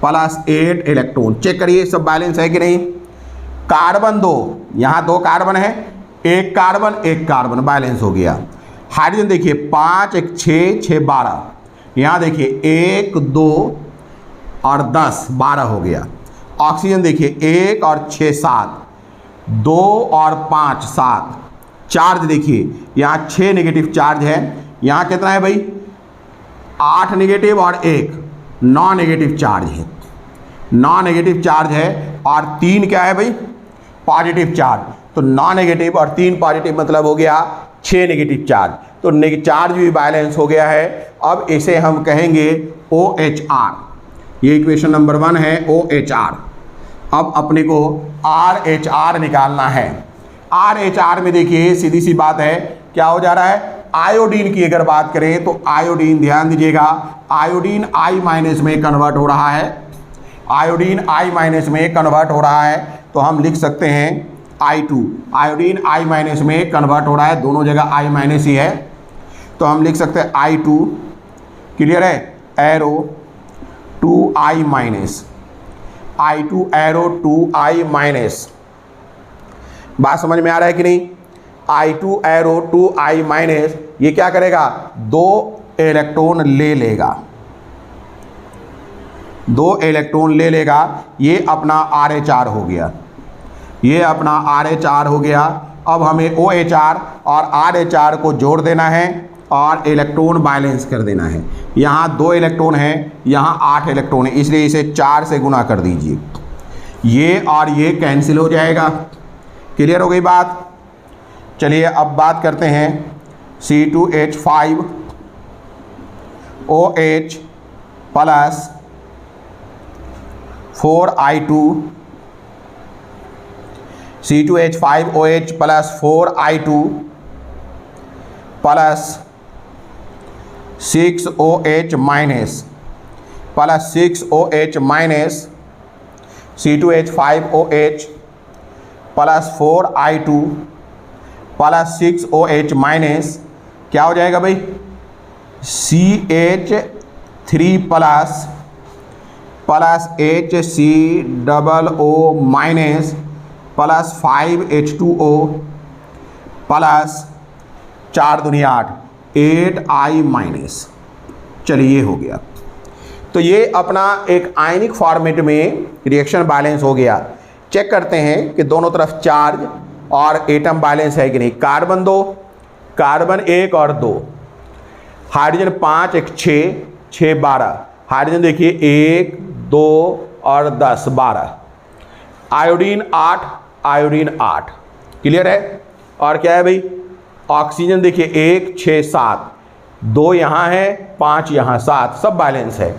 plus 8 electron. Check करिए सब बैलेंस है कि नहीं। कार्बन 2, यहाँ 2 कार्बन है, 1 कार्बन बैलेंस हो गया। हाइड्रोजन देखिए 5 1 6 6 12, यहाँ देखिए 1 2 और 10 12 हो गया। ऑक्सीजन देखिए 1 और 6 7, 2 और 5 7। चार्ज देखिए यहाँ 6 नेगेटिव चार्ज है, यहाँ कितना है भाई? 8 नेगेटिव और 1 9 नेगेटिव चार्ज है। 9 नेगेटिव चार्ज है और 3 क्या है भाई? Positive charge. तो 9 नेगेटिव और 3 पॉजिटिव मतलब हो गया 6 नेगेटिव चार्ज। तो चार्ज भी बैलेंस हो गया है। अब इसे हम कहेंगे OHR। ये इक्वेशन नंबर 1 है OHR। अब अपने को RHR निकालना है। RHR में देखिए सीधी सी बात है, क्या हो जा रहा है? आयोडीन की अगर बात करें तो आयोडीन, ध्यान दीजिएगा, आयोडीन I- में कन्वर्ट हो रहा है। आयोडीन I- में कन्वर्ट हो रहा है, तो हम लिख सकते हैं I2। आयोडीन I- में कन्वर्ट हो रहा है, दोनों जगह I- ही है, तो हम लिख सकते हैं I2। क्लियर है। Arrow 2I-, I2 arrow 2I-। बात समझ में आ रहा है कि नहीं? I2 एरो 2I-, ये क्या करेगा? 2 इलेक्ट्रॉन ले लेगा, 2 इलेक्ट्रॉन ले लेगा। ये अपना RHR हो गया, ये अपना RHR हो गया। अब हमें OHR और RHR को जोड़ देना है और इलेक्ट्रॉन बैलेंस कर देना है। यहाँ 2 इलेक्ट्रॉन है, यहाँ 8 इलेक्ट्रॉन है, इसलिए इसे 4 से गुना कर दीजिए। ये और ये कैंसिल हो जाएगा। क्लियर हो गई बात। चलिए अब बात करते हैं C2H5OH plus 4I2, C2H5OH plus 4I2 plus 6OH- plus 6OH- C2H5OH plus 4I2 plus 6OH- क्या हो जाएगा भाई? CH3 plus HCOO- plus 5H2O plus 4 दूनी 8 8I-। चलिए ये हो गया। तो ये अपना एक आयनिक फॉर्मेट में रिएक्शन बैलेंस हो गया। चेक करते हैं कि दोनों तरफ चार्ज और एटम बैलेंस है कि नहीं। कार्बन 2, कार्बन 1 और 2, हाइड्रोजन 5, 1 6, 6 12, हाइड्रोजन देखिए 1 2 और 10 12, आयोडीन 8, आयोडीन 8, क्लियर है। और क्या है भाई, ऑक्सीजन देखिए 1 6 7, 2 यहाँ है, 5 यहाँ, 7, सब बैलेंस है।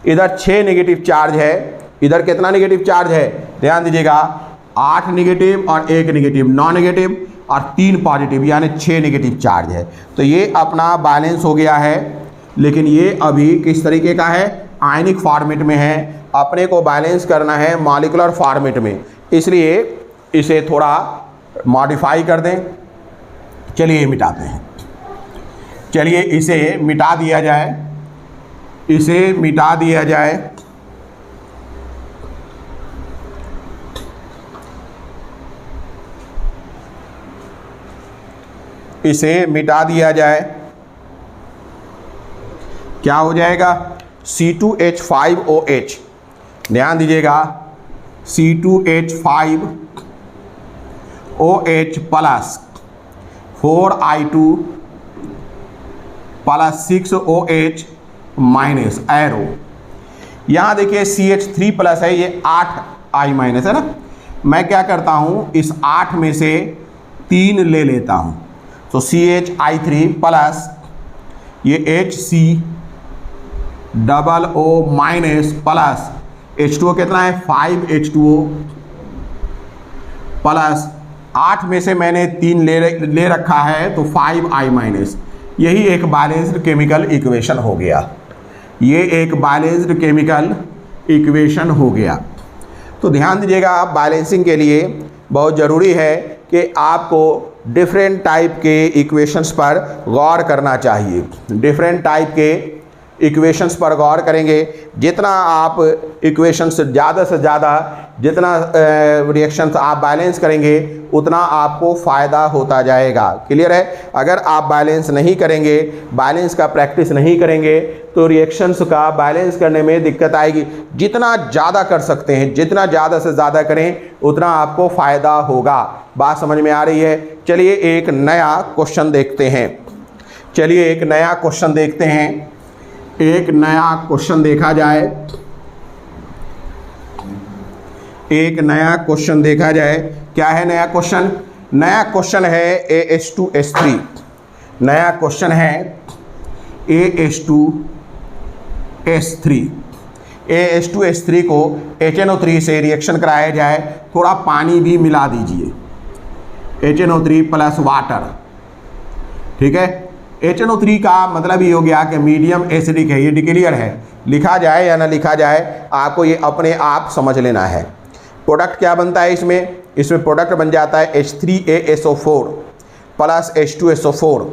इधर 6 नेगेटिव चार्ज है, इधर कितना नेगेटिव चार्ज है, ध्यान दीजिएगा, 8 नेगेटिव और 1 नेगेटिव, 9 नेगेटिव और 3 पॉजिटिव, यानी 6 नेगेटिव चार्ज है। तो ये अपना बैलेंस हो गया है, लेकिन ये अभी किस तरीके का है, आयनिक फॉर्मेट में है। अपने को बैलेंस करना है मॉलिक्यूलर फॉर्मेट में, इसलिए इसे थोड़ा मॉडिफाई कर दें। चलिए मिटाते हैं, चलिए इसे मिटा दिया जाए, इसे मिटा दिया जाए। इसे मिटा दिया जाए, क्या हो जाएगा, C2H5OH, ध्यान दीजिएगा, C2H5OH plus 4I2 plus 6OH minus arrow. यहाँ देखिए CH3 प्लस है, ये 8I माइनस है ना। मैं क्या करता हूँ, इस 8 में से 3 ले लेता हूँ, तो CHI3 प्लस ये HCOO माइनस प्लस H2O कितना है 5H2O प्लस 8 में से मैंने 3 ले रखा है, तो 5I माइनस। यही एक बैलेंस्ड केमिकल इक्वेशन हो गया, ये एक बैलेंस्ड केमिकल इक्वेशन हो गया। तो ध्यान दीजिएगा, बैलेंसिंग के लिए बहुत ज़रूरी है कि आपको डिफरेंट टाइप के इक्वेशंस पर गौर करना चाहिए। डिफरेंट टाइप के इक्वेशंस पर गौर करेंगे, जितना आप इक्वेशंस ज़्यादा से ज़्यादा जितना रिएक्शंस आप बैलेंस करेंगे उतना आपको फ़ायदा होता जाएगा। क्लियर है। अगर आप बैलेंस नहीं करेंगे, बैलेंस का प्रैक्टिस नहीं करेंगे, तो रिएक्शंस का बैलेंस करने में दिक्कत आएगी। जितना ज़्यादा कर सकते हैं, जितना ज़्यादा से ज़्यादा करें उतना आपको फ़ायदा होगा। बात समझ में आ रही है। चलिए एक नया क्वेश्चन देखते हैं, चलिए एक नया क्वेश्चन देखते हैं। एक नया क्वेश्चन देखा जाए, एक नया क्वेश्चन देखा जाए। क्या है नया क्वेश्चन? नया क्वेश्चन है AH2S3। नया क्वेश्चन है AH2S3। AH2S3 को HNO3 से रिएक्शन कराया जाए, थोड़ा पानी भी मिला दीजिए, HNO3 प्लस वाटर, ठीक है। HNO3 का मतलब ये हो गया कि मीडियम एसिडिक है, ये डिक्लेयर है। लिखा जाए या ना लिखा जाए, आपको ये अपने आप समझ लेना है। प्रोडक्ट क्या बनता है इसमें? इसमें प्रोडक्ट बन जाता है H3ASO4 plus H2SO4,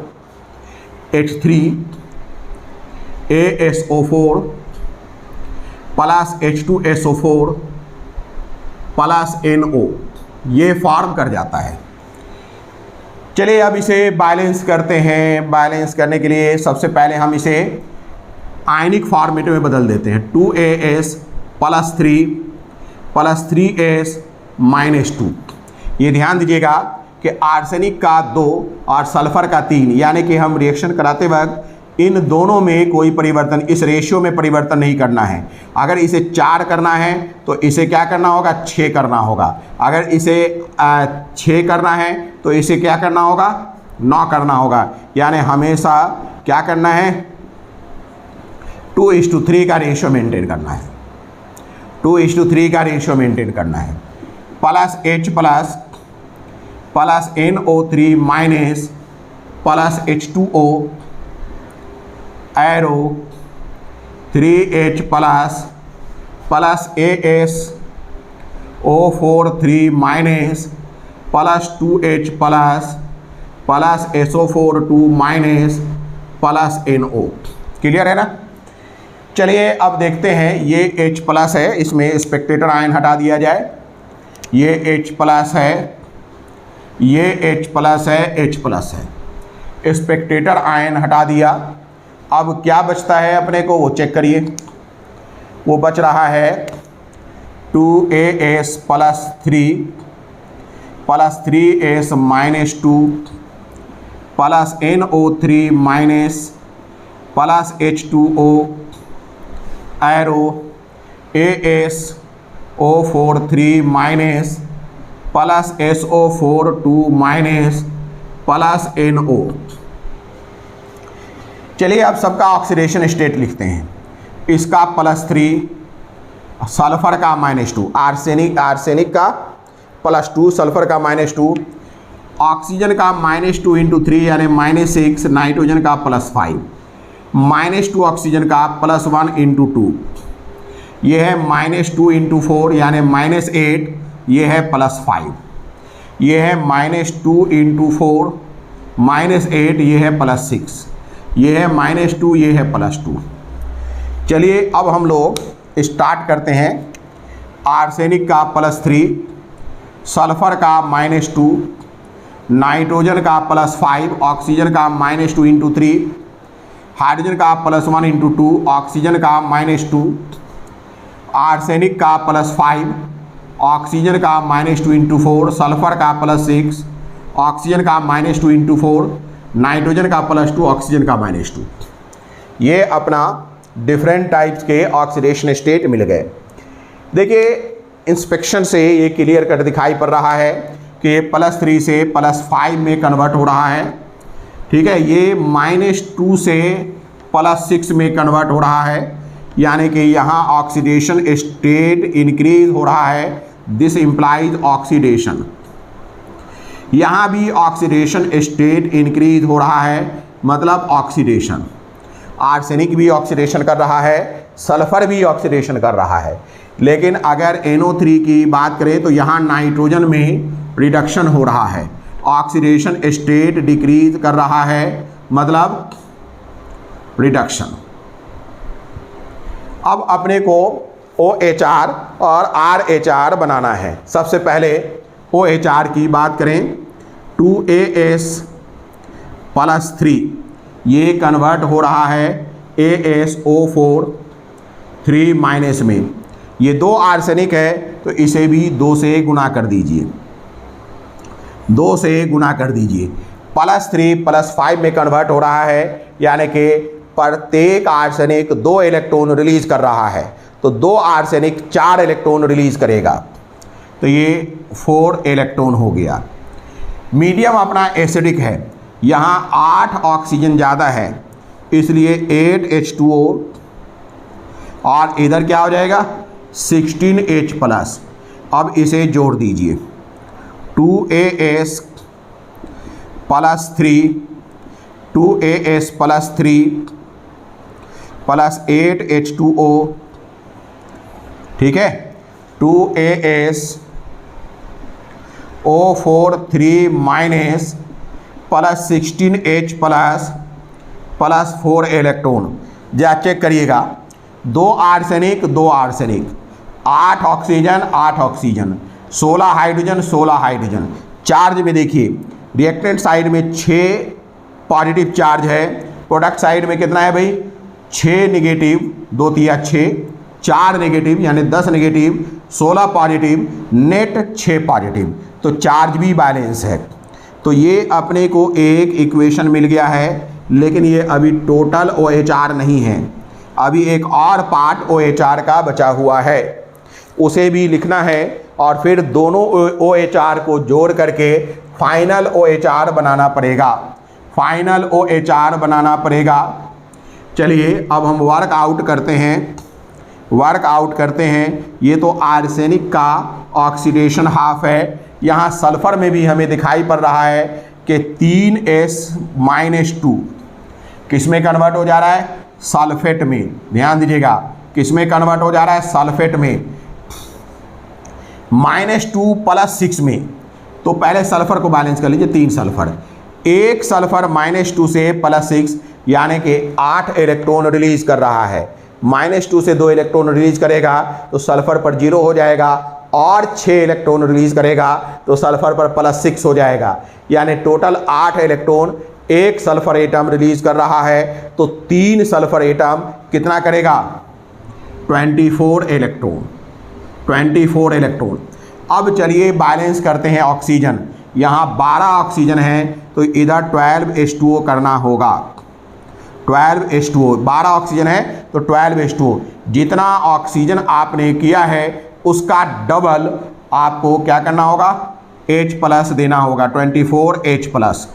H3ASO4 plus H2SO4 plus NO, ये फॉर्म कर जाता है। चलिए अब इसे बैलेंस करते हैं। बैलेंस करने के लिए सबसे पहले हम इसे आयनिक फॉर्मेट में बदल देते हैं। 2AS plus 3 plus 3S minus 2। ये ध्यान दीजिएगा कि आर्सेनिक का 2 और सल्फर का 3, यानी कि हम रिएक्शन कराते वक्त इन दोनों में कोई परिवर्तन, इस रेशियो में परिवर्तन नहीं करना है। अगर इसे 4 करना है तो इसे क्या करना होगा? 6 करना होगा। अगर इसे 6 करना है तो इसे क्या करना होगा? 9 करना होगा। यानी हमेशा क्या करना है? 2:3 का रेशियो मेंटेन करना है, 2:3 का रेशियो मेंटेन करना है। Plus H plus plus NO3 minus plus H2O arrow 3H plus plus ASO4 3 minus plus 2H plus plus SO4 2 minus plus NO। Clear है ना? चलिए अब देखते हैं, ये H प्लस है, इसमें स्पेक्टेटर आयन हटा दिया जाए। ये H प्लस है, ये H प्लस है, H प्लस है, स्पेक्टेटर आयन हटा दिया। अब क्या बचता है अपने को, वो चेक करिए। वो बच रहा है 2AS plus 3, plus 3s minus 2 plus NO3 minus plus H2O arrow AsO4 3 minus plus SO4 2 minus plus NO। चलिए अब सबका ऑक्सीडेशन स्टेट लिखते हैं। इसका +3, सल्फर का -2, आर्सेनिक का +2, सल्फर का -2, ऑक्सीजन का -2 × 3 यानी -6, नाइट्रोजन का +5, -2 ऑक्सीजन का +1 × 2, ये है -2 × 4 यानी -8, ये है +5, ये है -2 × 4 -8, ये है +6, ये है -2, ये है +2। चलिए अब हम लोग स्टार्ट करते हैं। आर्सेनिक का +3, सल्फर का -2, नाइट्रोजन का +5, ऑक्सीजन का -2 × 3, हाइड्रोजन का +1 × 2, ऑक्सीजन का -2, आर्सेनिक का +5, ऑक्सीजन का -2 × 4, सल्फर का +6, ऑक्सीजन का -2 × 4, नाइट्रोजन का +2, ऑक्सीजन का -2। ये अपना डिफरेंट टाइप्स के ऑक्सीडेशन स्टेट मिल गए। देखिए इंस्पेक्शन से ये क्लियर कट दिखाई पड़ रहा है कि +3 से +5 में कन्वर्ट हो रहा है। ठीक है, ये -2 से +6 में कन्वर्ट हो रहा है, यानी कि यहाँ ऑक्सीडेशन स्टेट इंक्रीज हो रहा है। This implies oxidation. यहाँ भी ऑक्सीडेशन स्टेट इंक्रीज हो रहा है, मतलब ऑक्सीडेशन। आर्सेनिक भी ऑक्सीडेशन कर रहा है, सल्फर भी ऑक्सीडेशन कर रहा है, लेकिन अगर NO3 की बात करें तो यहाँ नाइट्रोजन में रिडक्शन हो रहा है, ऑक्सीडेशन स्टेट डिक्रीज कर रहा है, मतलब रिडक्शन। अब अपने को OHR और RHR बनाना है। सबसे पहले OHR की बात करें, 2As +3 ये कन्वर्ट हो रहा है AsO4 3- में। ये 2 आर्सेनिक है तो इसे भी 2 से गुना कर दीजिए, 2 से गुना कर दीजिए। +3 +5 में कन्वर्ट हो रहा है, यानी कि प्रत्येक आर्सेनिक 2 इलेक्ट्रॉन रिलीज कर रहा है, तो 2 आर्सेनिक 4 इलेक्ट्रॉन रिलीज करेगा, तो ये 4 इलेक्ट्रॉन हो गया। मीडियम अपना एसिडिक है, यहाँ 8 ऑक्सीजन ज़्यादा है, इसलिए 8 H2O और इधर क्या हो जाएगा 16H+। अब इसे जोड़ दीजिए, 2As +3 2As +3 प्लस 8 H2O, ठीक है, 2As O4 3- plus 16H+ plus 4 electron. जा चेक करिएगा, 2 arsenic 2 arsenic, 8 oxygen 8 oxygen, 16 hydrogen 16 hydrogen. Charge में देखिए, रिएक्टेंट साइड में 6 पॉजिटिव चार्ज है, प्रोडक्ट साइड में कितना है भाई 6 नेगेटिव, 2 तिया 6, 4 नेगेटिव यानी 10 नेगेटिव, 16 पॉजिटिव, नेट 6 पॉजिटिव, तो चार्ज भी बैलेंस है। तो ये अपने को एक इक्वेशन मिल गया है, लेकिन ये अभी टोटल OHR नहीं है, अभी एक और पार्ट OHR का बचा हुआ है, उसे भी लिखना है और फिर दोनों OHR को जोड़ करके फाइनल OHR बनाना पड़ेगा, फाइनल OHR बनाना पड़ेगा। चलिए अब हम वर्कआउट करते हैं। ये तो आर्सेनिक का ऑक्सीडेशन हाफ है, यहाँ सल्फर में भी हमें दिखाई पड़ रहा है कि 3s-2 किस में कन्वर्ट हो जा रहा है, सल्फेट में। ध्यान दीजिएगा, किस में कन्वर्ट हो जा रहा है, सल्फेट में। -2 + 6 में, तो पहले सल्फर को बैलेंस कर लीजिए, 3 सल्फर, एक सल्फर -2 से +6 यानी कि 8 इलेक्ट्रॉन रिलीज कर रहा है। -2 से 2 इलेक्ट्रॉन रिलीज करेगा तो सल्फर पर 0 हो जाएगा, और 6 इलेक्ट्रॉन रिलीज करेगा तो सल्फर पर +6 हो जाएगा, यानी टोटल 8 इलेक्ट्रॉन एक सल्फर एटम रिलीज कर रहा है, तो 3 सल्फर एटम कितना करेगा 24 इलेक्ट्रॉन। अब चलिए बैलेंस करते हैं ऑक्सीजन। यहाँ 12 ऑक्सीजन है तो इधर 12H2O करना होगा। 12H2O, 12 ऑक्सीजन है तो 12H2O। जितना ऑक्सीजन आपने किया है उसका डबल आपको क्या करना होगा, H प्लस देना होगा। 24H प्लस,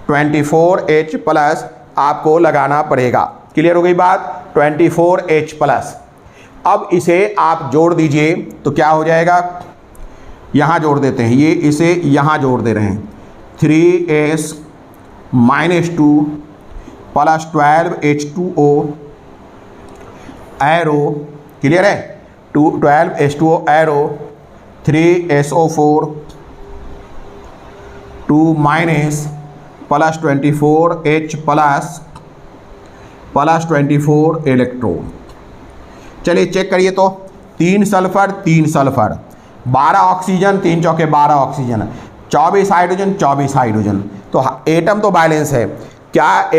24H प्लस आपको लगाना पड़ेगा। क्लियर हो गई बात, 24H प्लस। अब इसे आप जोड़ दीजिए तो क्या हो जाएगा, यहाँ जोड़ देते हैं, ये इसे यहाँ जोड़ दे रहे हैं। 3S - 2 plus 12H2O arrow, clear है, 12H2O arrow 3SO4 2 minus plus 24H plus 24 electron. चलिए चेक करिए तो 3 सल्फर 3 सल्फर, 12 ऑक्सीजन, 3 चौके 12 ऑक्सीजन, 24 हाइड्रोजन 24 हाइड्रोजन। तो एटम तो बैलेंस है, क्या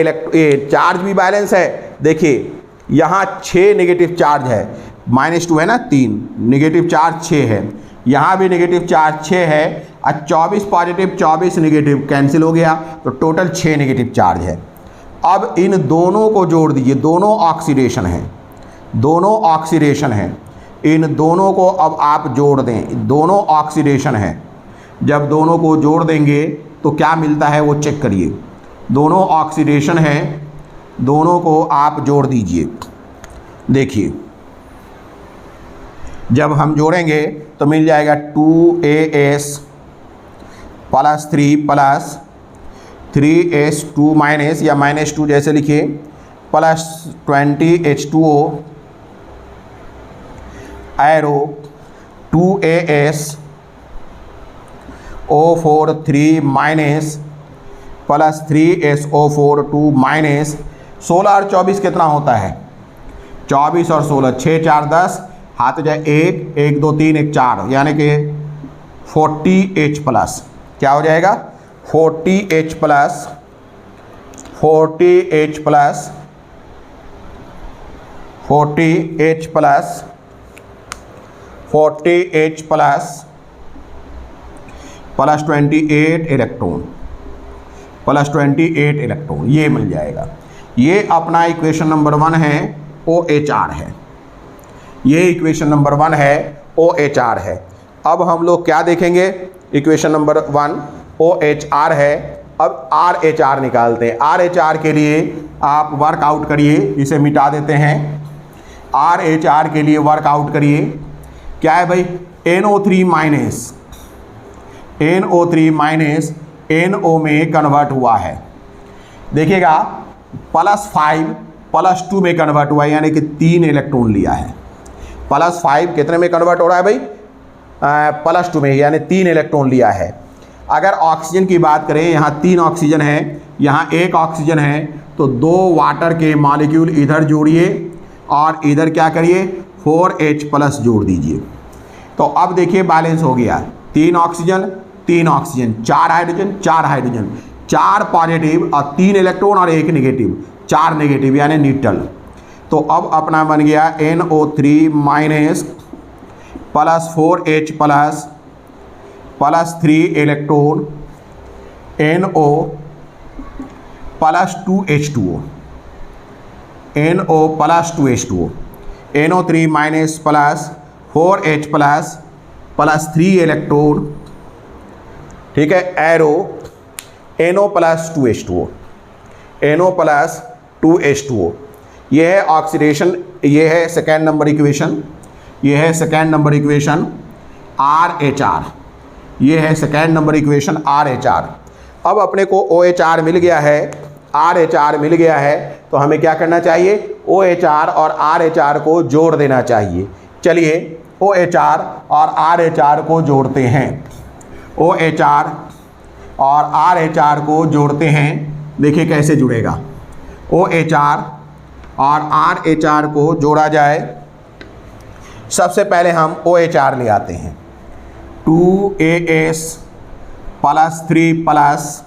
चार्ज भी बैलेंस है। देखिए यहाँ 6 नेगेटिव चार्ज है, -2 है ना, 3 नेगेटिव चार्ज 6 है, यहाँ भी नेगेटिव चार्ज 6 है, और 24 पॉजिटिव 24 नेगेटिव कैंसिल हो गया, तो टोटल 6 नेगेटिव चार्ज है। अब इन दोनों को जोड़ दीजिए, दोनों ऑक्सीडेशन है, दोनों ऑक्सीडेशन है, इन दोनों को अब आप जोड़ दें, दोनों ऑक्सीडेशन है। जब दोनों को जोड़ देंगे तो क्या मिलता है वो चेक करिए, दोनों ऑक्सीडेशन है, दोनों को आप जोड़ दीजिए। देखिए जब हम जोड़ेंगे तो मिल जाएगा 2AS plus 3 plus 3S2 minus या -2 जैसे लिखिए plus 20H2O arrow 2AS O4 3 minus plus 3SO4 2 minus 16 और 24 कितना होता है, 24 और 16 6 4 10, हाथ जाए 1 1 2 3 1 4, यानी कि 40H प्लस। क्या हो जाएगा 40H plus 40H plus 40H plus 40H plus plus 28 electron, plus 28 electron, ये मिल जाएगा। ये अपना इक्वेशन नंबर 1 है, OHR है, ये इक्वेशन नंबर 1 है, OHR है। अब हम लोग क्या देखेंगे, इक्वेशन नंबर 1 OHR है, अब RHR निकालते हैं। RHR के लिए आप वर्कआउट करिए, इसे मिटा देते हैं। RHR के लिए वर्कआउट करिए, क्या है भाई, NO3 minus NO3 minus NO में कन्वर्ट हुआ है। देखिएगा +5 +2 में कन्वर्ट हुआ है, यानी कि 3 इलेक्ट्रॉन लिया है। +5 कितने में कन्वर्ट हो रहा है भाई, +2 में, यानी 3 इलेक्ट्रॉन लिया है। अगर ऑक्सीजन की बात करें, यहाँ 3 ऑक्सीजन है, यहाँ 1 ऑक्सीजन है, तो 2 वाटर के मॉलिक्यूल इधर जोड़िए और इधर क्या करिए 4H प्लस जोड़ दीजिए। तो अब देखिए बैलेंस हो गया, 3 oxygen 3 oxygen, 4 hydrogen 4 hydrogen, 4 positive और 3 इलेक्ट्रॉन और 1 नेगेटिव, 4 नेगेटिव यानी न्यूट्रल। तो अब अपना बन गया NO3 minus plus 4H plus plus 3 electron NO plus 2H2O, NO plus 2H2O, NO3 minus plus 4H plus plus 3 electron, ठीक है, arrow NO plus 2H2O, NO plus 2H2O। ये है ऑक्सीडेशन, ये है सेकेंड नंबर इक्वेशन, ये है second number equation RHR, ये है सेकेंड नंबर इक्वेशन RHR। अब अपने को OHR मिल गया है, RHR मिल गया है, तो हमें क्या करना चाहिए, OHR और RHR को जोड़ देना चाहिए। चलिए OHR और RHR को जोड़ते हैं, OHR और RHR को जोड़ते हैं। देखिए कैसे जुड़ेगा, OHR और RHR को जोड़ा जाए। सबसे पहले हम OHR ले आते हैं, 2AS plus 3 plus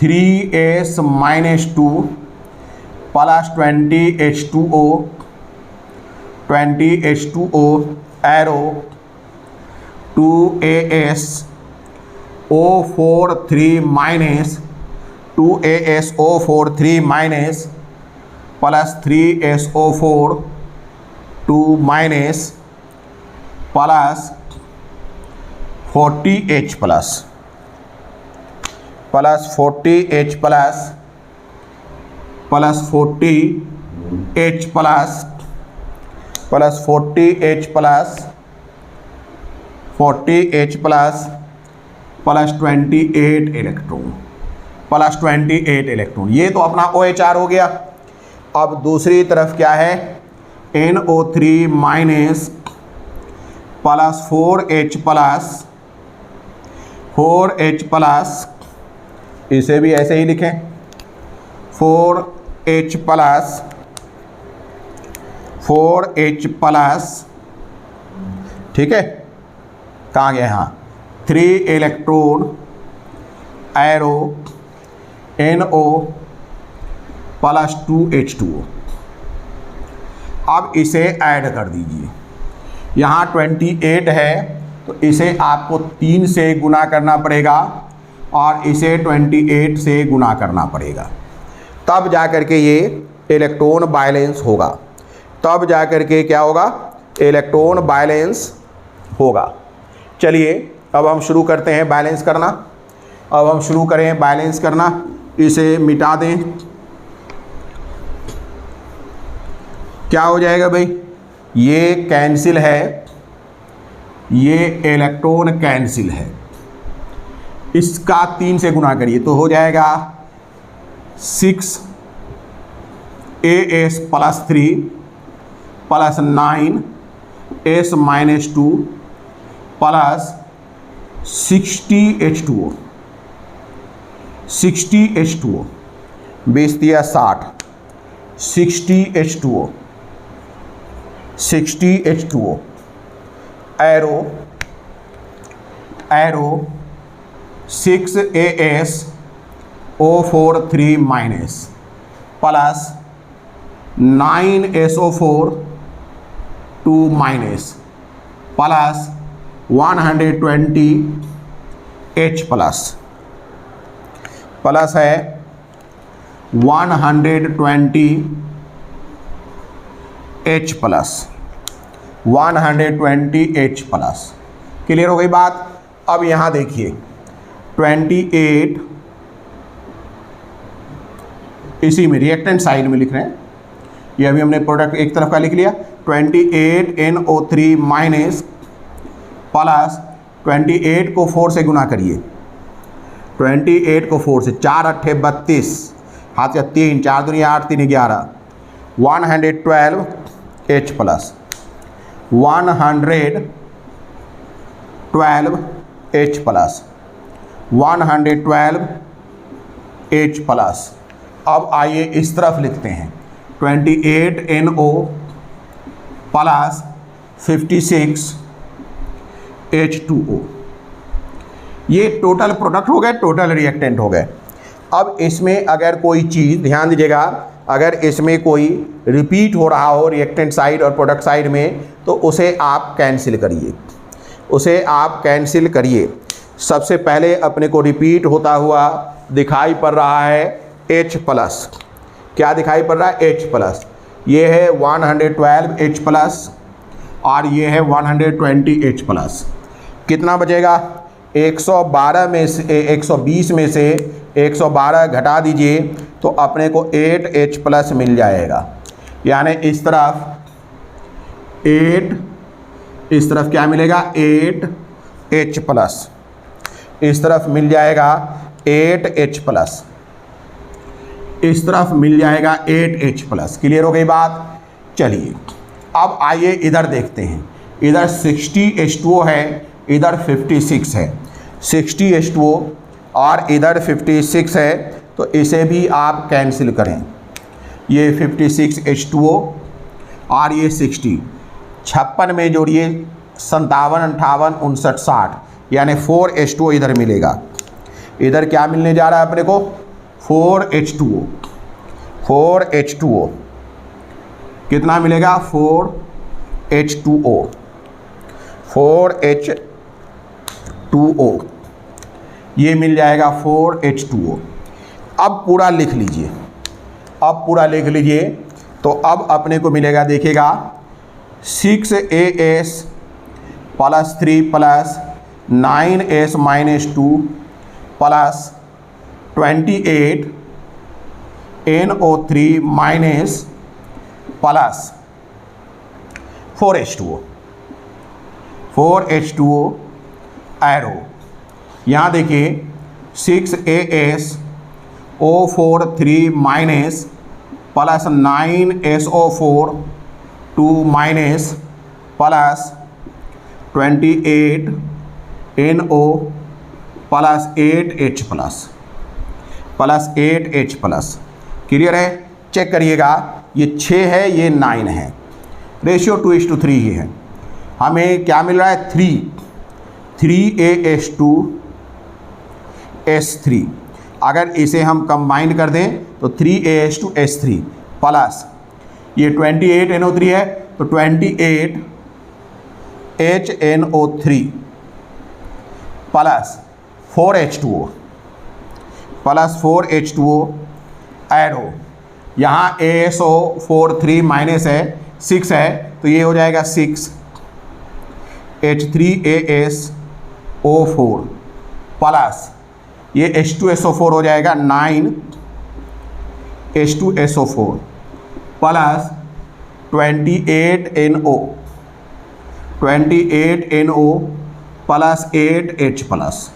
3S minus 2 plus 20H2O arrow 2AsO4 minus 2AsO4 minus plus 3SO4 2 minus plus 40H plus 40H plus 40H plus 40H plus 40H plus 28 electron. ये तो अपना OHR हो गया। अब दूसरी तरफ क्या है, NO3 minus plus 4H plus, इसे भी ऐसे ही लिखें 4H प्लस, ठीक है। कहाँ गए, हाँ 3 electron arrow NO plus 2H2O। अब इसे ऐड कर दीजिए। यहाँ 28 है तो इसे आपको 3 से गुना करना पड़ेगा और इसे 28 से गुना करना पड़ेगा, तब जा कर के ये इलेक्ट्रॉन बैलेंस होगा। तब जा कर के क्या होगा, इलेक्ट्रॉन बैलेंस होगा। चलिए अब हम शुरू करते हैं बैलेंस करना। अब हम शुरू करें बैलेंस करना। इसे मिटा दें, क्या हो जाएगा भाई, ये कैंसिल है, ये इलेक्ट्रॉन कैंसिल है, इसका 3 से गुना करिए तो हो जाएगा 6As plus 3 plus 9S minus 2 plus 60H2O 20 दिया 60 60H2O arrow 6AsO4 minus plus 9SO4 2 minus plus 120H plus है 120H plus 120H plus. Clear हो गई बात। अब यहाँ देखिए 28 इसी में रिएक्टेंट साइड में लिख रहे हैं, ये अभी हमने प्रोडक्ट एक तरफ का लिख लिया। 28 NO3 माइनस प्लस 28 को 4 से गुना करिए, 28 को 4 से 4 8 32 हाथ या 3 4 दूनी 8 3 11 112H plus 112H plus 112H plus. अब आइए इस तरफ लिखते हैं 28 NO प्लस 56H2O। ये टोटल प्रोडक्ट हो गए, टोटल रिएक्टेंट हो गए। अब इसमें अगर कोई चीज़ ध्यान दीजिएगा, अगर इसमें कोई रिपीट हो रहा हो रिएक्टेंट साइड और प्रोडक्ट साइड में तो उसे आप कैंसिल करिए, सबसे पहले अपने को रिपीट होता हुआ दिखाई पड़ रहा है H प्लस। क्या दिखाई पड़ रहा है, H प्लस। ये है 112H प्लस और ये है 120H प्लस। कितना बचेगा, 112 में से 120 में से 112 घटा दीजिए तो अपने को 8H प्लस मिल जाएगा। यानी इस तरफ 8, इस तरफ क्या मिलेगा 8H प्लस, इस तरफ मिल जाएगा 8H प्लस, इस तरफ मिल जाएगा 8H प्लस। क्लियर हो गई बात। चलिए अब आइए इधर देखते हैं, इधर 60H2O है, इधर 56 है। 60H2O और इधर 56 है तो इसे भी आप कैंसिल करें। ये 56H2O और ये 60, 56 में जोड़िए 57 58 59 60, यानी 4H2O इधर मिलेगा। इधर क्या मिलने जा रहा है अपने को, 4H2O। 4H2O कितना मिलेगा, 4H2O 2O, ये मिल जाएगा 4H2O। अब पूरा लिख लीजिए, अब पूरा लिख लीजिए। तो अब अपने को मिलेगा, देखिएगा 6AS plus 3 plus 9S minus 2 plus 28NO3 minus plus 4H2O arrow. यहाँ देखिए 6AS O4 3 minus plus 9SO4 2 minus plus 28NO plus 8H plus 8H। Clear है? चेक करिएगा, ये 6 है, ये 9 है, रेशियो 2:3 ही है। हमें क्या मिल रहा है? 3AS2S3। अगर इसे हम कंबाइन कर दें तो 3AS2S3 प्लस ये 28NO3 है तो 28HNO3 plus 4H2O plus 4H2O arrow. यहाँ ASO4 3 माइनस है 6 है तो ये हो जाएगा 6H3ASO4 प्लस ये H2SO4 हो जाएगा 9H2SO4 plus 28NO plus 8H plus.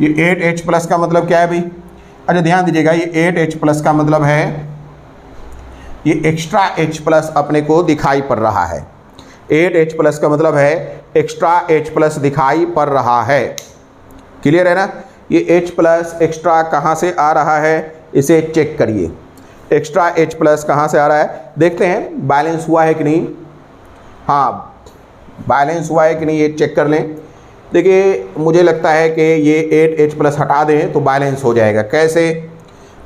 ये 8H प्लस का मतलब क्या है भाई? अच्छा ध्यान दीजिएगा, ये 8H प्लस का मतलब है ये एक्स्ट्रा H प्लस अपने को दिखाई पड़ रहा है। 8H प्लस का मतलब है एक्स्ट्रा H प्लस दिखाई पड़ रहा है। क्लियर है ना? ये H प्लस एक्स्ट्रा कहाँ से आ रहा है, इसे चेक करिए। एक्स्ट्रा H प्लस कहाँ से आ रहा है, देखते हैं बैलेंस हुआ है कि नहीं। हाँ बैलेंस हुआ है कि नहीं, ये चेक कर लें। देखिए मुझे लगता है कि ये 8H प्लस हटा दें तो बैलेंस हो जाएगा। कैसे?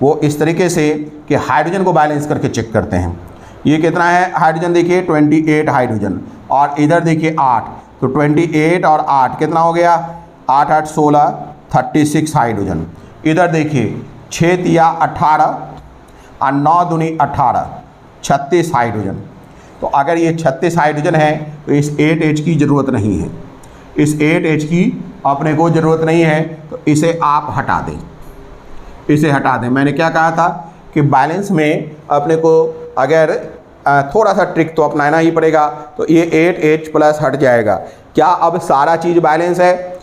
वो इस तरीके से कि हाइड्रोजन को बैलेंस करके चेक करते हैं। ये कितना है हाइड्रोजन, देखिए 28 हाइड्रोजन, और इधर देखिए 8, तो 28 और 8 कितना हो गया? 8 8 16 36 हाइड्रोजन। इधर देखिए 6 तिया 18 और 9 दूनी 18 36 हाइड्रोजन। तो अगर ये 36 हाइड्रोजन है तो इस 8H की ज़रूरत नहीं है, इस 8H की अपने को ज़रूरत नहीं है, तो इसे आप हटा दें, इसे हटा दें। मैंने क्या कहा था कि बैलेंस में अपने को अगर थोड़ा सा ट्रिक तो अपनाना ही पड़ेगा। तो ये 8H प्लस हट जाएगा। क्या अब सारा चीज़ बैलेंस है?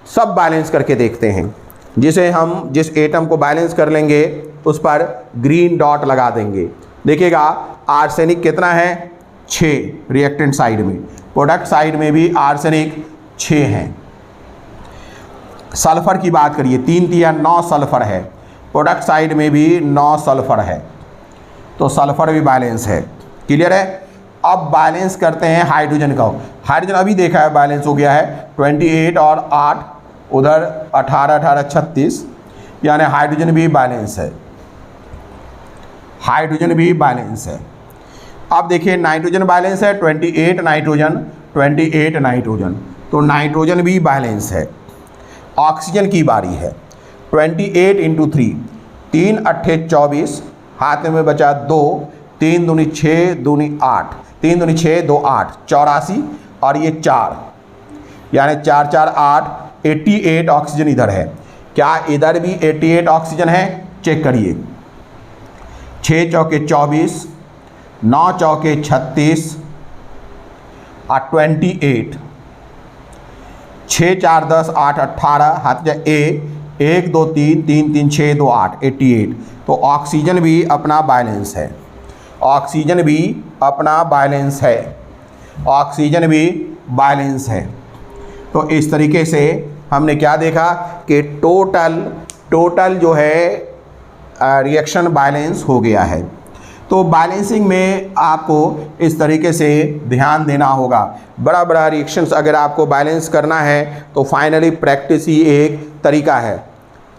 सब बैलेंस करके देखते हैं। जिस एटम को बैलेंस कर लेंगे उस पर ग्रीन डॉट लगा देंगे। देखिएगा आर्सेनिक कितना है? 6 रिएक्टेंट साइड में, प्रोडक्ट साइड में भी आर्सेनिक 6 हैं। सल्फर की बात करिए, 3 तिया 9 सल्फर है, प्रोडक्ट साइड में भी 9 सल्फर है, तो सल्फर भी बैलेंस है। क्लियर है? अब बैलेंस करते हैं हाइड्रोजन का। हाइड्रोजन अभी देखा है बैलेंस हो गया है 28 और 8, उधर 18 18 36, यानी हाइड्रोजन भी बैलेंस है, हाइड्रोजन भी बैलेंस है। अब देखिए नाइट्रोजन बैलेंस है 28 नाइट्रोजन 28 नाइट्रोजन, तो नाइट्रोजन भी बैलेंस है। ऑक्सीजन की बारी है। 28 × 3, 3 8 24, हाथ में बचा 2, 3 दूनी 6 दूनी 8, 3 दूनी 6 2 8 84, और ये 4, यानी 4 4 8 88 ऑक्सीजन इधर है। क्या इधर भी 88 ऑक्सीजन है? चेक करिए। 6 चौके 24, 9 चौके 36 और 28, 6 4 10 8 18, हाथ जा 1 2 3 3 3 6 2 8 88। तो ऑक्सीजन भी अपना बैलेंस है, ऑक्सीजन भी अपना बैलेंस है, ऑक्सीजन भी बैलेंस है। तो इस तरीके से हमने क्या देखा कि टोटल जो है रिएक्शन बैलेंस हो गया है। तो बैलेंसिंग में आपको इस तरीके से ध्यान देना होगा। बड़ा बड़ा रिएक्शंस अगर आपको बैलेंस करना है तो फाइनली प्रैक्टिस ही एक तरीका है।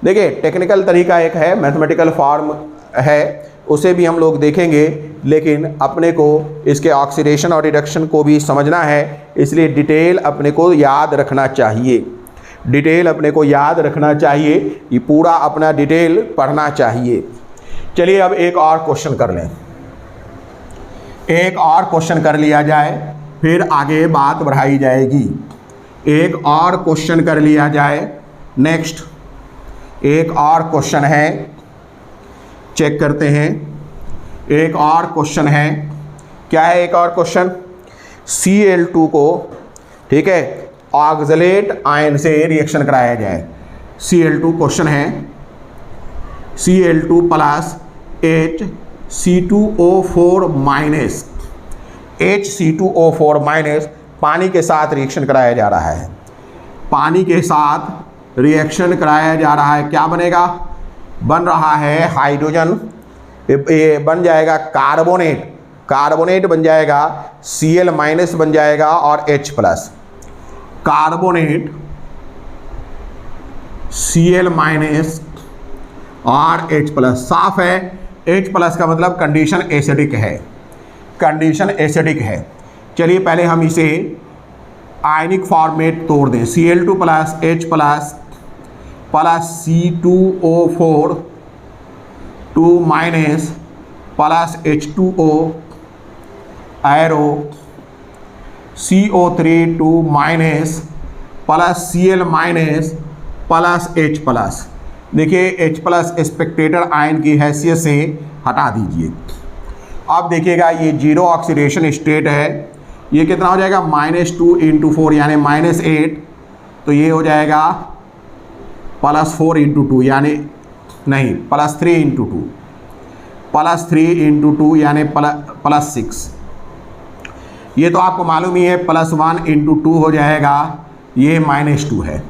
देखिए टेक्निकल तरीका एक है, मैथमेटिकल फॉर्म है, उसे भी हम लोग देखेंगे, लेकिन अपने को इसके ऑक्सीडेशन और रिडक्शन को भी समझना है, इसलिए डिटेल अपने को याद रखना चाहिए। डिटेल अपने को याद रखना चाहिए, ये पूरा अपना डिटेल पढ़ना चाहिए। चलिए अब एक और क्वेश्चन कर लें, एक और क्वेश्चन कर लिया जाए, फिर आगे बात बढ़ाई जाएगी। एक और क्वेश्चन कर लिया जाए। नेक्स्ट एक और क्वेश्चन है, चेक करते हैं। एक और क्वेश्चन है, क्या है एक और क्वेश्चन? Cl2 को, ठीक है, ऑक्सलेट आयन से रिएक्शन कराया जाए। Cl2 क्वेश्चन है, Cl2 plus HC2O4 minus, HC2O4 minus पानी के साथ रिएक्शन कराया जा रहा है। पानी के साथ रिएक्शन कराया जा रहा है, क्या बनेगा? बन रहा है हाइड्रोजन, ये बन जाएगा कार्बोनेट, कार्बोनेट बन जाएगा, Cl माइनस बन जाएगा और H plus, carbonate Cl minus और H प्लस। साफ है, H प्लस का मतलब कंडीशन एसिडिक है, कंडीशन एसिडिक है। चलिए पहले हम इसे आयनिक फॉर्मेट तोड़ दें। Cl2 plus H plus plus C2O4 2 minus plus H2O arrow CO3 2 minus plus Cl minus plus H plus. देखिए H प्लस स्पेक्टेटर आयन की हैसियत से हटा दीजिए। अब देखिएगा ये जीरो ऑक्सीडेशन स्टेट है, ये कितना हो जाएगा? -2 × 4 यानी -8, तो ये हो जाएगा +4 × 2 यानी नहीं +3 × 2, +3 × 2 यानी +6। ये तो आपको मालूम ही है, +1 × 2 हो जाएगा, ये -2 है।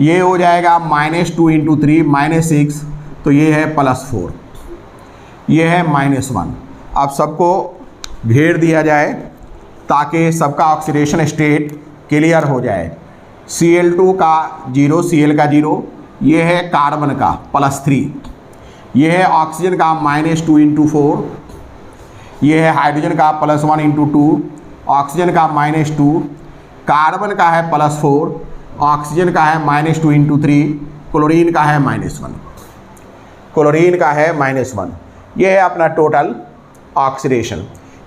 ये हो जाएगा -2 × 3 -6, तो ये है +4, ये है -1। अब सबको घेर दिया जाए ताकि सबका ऑक्सीडेशन स्टेट क्लियर हो जाए। Cl2 का 0, Cl का 0, ये है कार्बन का +3, ये है ऑक्सीजन का -2 × 4, ये है हाइड्रोजन का +1 × 2, ऑक्सीजन का -2, कार्बन का है +4, ऑक्सीजन का है -2 × 3, क्लोरीन का है -1, क्लोरीन का है -1। ये है अपना टोटल ऑक्सीडेशन।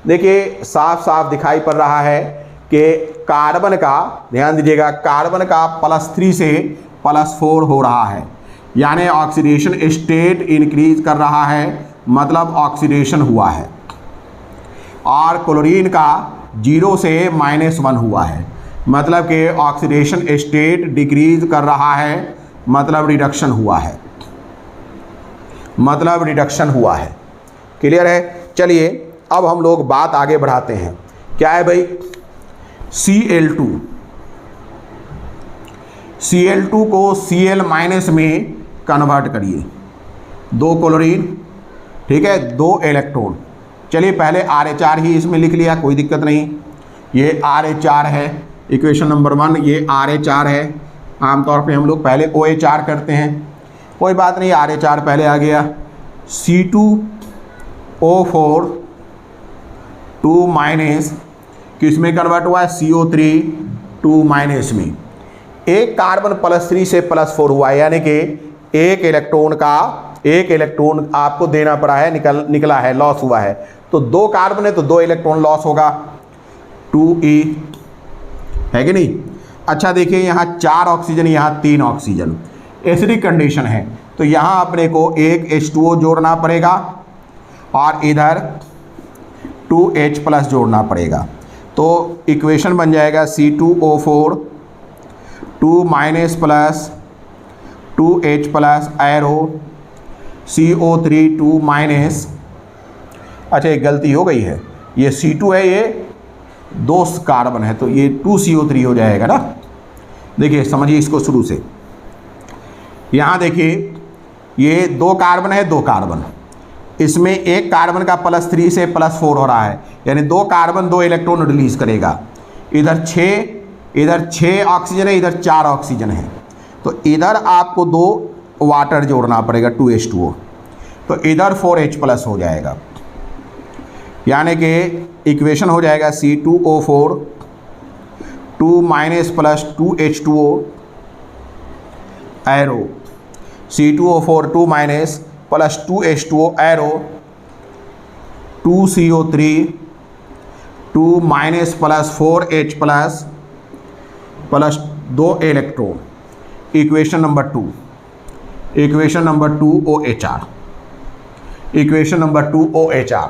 देखिए साफ साफ दिखाई पड़ रहा है कि कार्बन का, ध्यान दीजिएगा, कार्बन का +3 से +4 हो रहा है, यानी ऑक्सीडेशन स्टेट इंक्रीज कर रहा है, मतलब ऑक्सीडेशन हुआ है। और क्लोरीन का 0 से -1 हुआ है, मतलब कि ऑक्सीडेशन स्टेट डिक्रीज कर रहा है, मतलब रिडक्शन हुआ है, मतलब रिडक्शन हुआ है। क्लियर है? चलिए अब हम लोग बात आगे बढ़ाते हैं। क्या है भाई? Cl2, Cl2 को Cl माइनस में कन्वर्ट करिए, 2 क्लोरीन, ठीक है, 2 इलेक्ट्रॉन। चलिए पहले Ra4 ही इसमें लिख लिया, कोई दिक्कत नहीं, ये Ra4 है, इक्वेशन नंबर 1 ये Ra4 है। आमतौर पे हम लोग पहले OH4 करते हैं, कोई बात नहीं, Ra4 पहले आ गया। C2O4 2 माइनस किस में कन्वर्ट हुआ है? CO3 2 माइनस में। एक कार्बन +3 से +4 हुआ है, यानी कि एक इलेक्ट्रॉन आपको देना पड़ा है, निकला है, लॉस हुआ है। तो 2 कार्बन है तो 2 इलेक्ट्रॉन लॉस होगा, 2E है कि नहीं? अच्छा देखिए यहाँ 4 ऑक्सीजन, यहाँ 3 ऑक्सीजन, एसिडिक कंडीशन है, तो यहाँ अपने को एक H2O जोड़ना पड़ेगा और इधर 2H प्लस जोड़ना पड़ेगा। तो इक्वेशन बन जाएगा C2O4 2 minus plus 2H plus arrow CO3 2 minus. अच्छा एक गलती हो गई है, ये C2 है, ये 2 कार्बन है, तो ये 2CO3 हो जाएगा ना। देखिए समझिए इसको शुरू से, यहाँ देखिए ये 2 कार्बन है, 2 कार्बन, इसमें एक कार्बन का +3 से +4 हो रहा है, यानी 2 कार्बन 2 इलेक्ट्रॉन रिलीज करेगा। इधर 6 ऑक्सीजन है, इधर 4 ऑक्सीजन है, तो इधर आपको 2 वाटर जोड़ना पड़ेगा 2H2O, तो इधर 4H प्लस हो जाएगा, यानी कि इक्वेशन हो जाएगा C2O4 2 minus plus 2H2O arrow C2O4 2 minus plus 2H2O arrow 2CO3 2 minus plus 4H plus plus 2 electron. Equation number 2, equation number 2 OHR, equation number 2 OHR।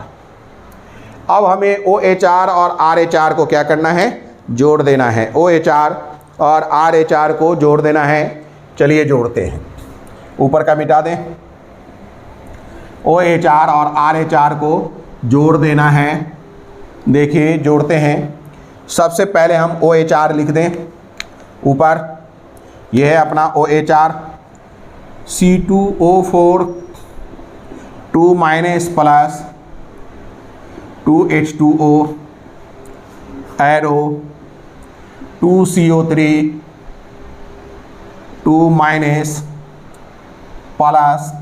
अब हमें OHR और RHR को क्या करना है, जोड़ देना है। OHR और RHR को जोड़ देना है। चलिए जोड़ते हैं, ऊपर का मिटा दें। OHR और RHR को जोड़ देना है। देखिए जोड़ते हैं। सबसे पहले हम OHR लिख दें ऊपर, यह है अपना OHR C2O4 2 minus plus 2H2O arrow 2CO3 2 minus plus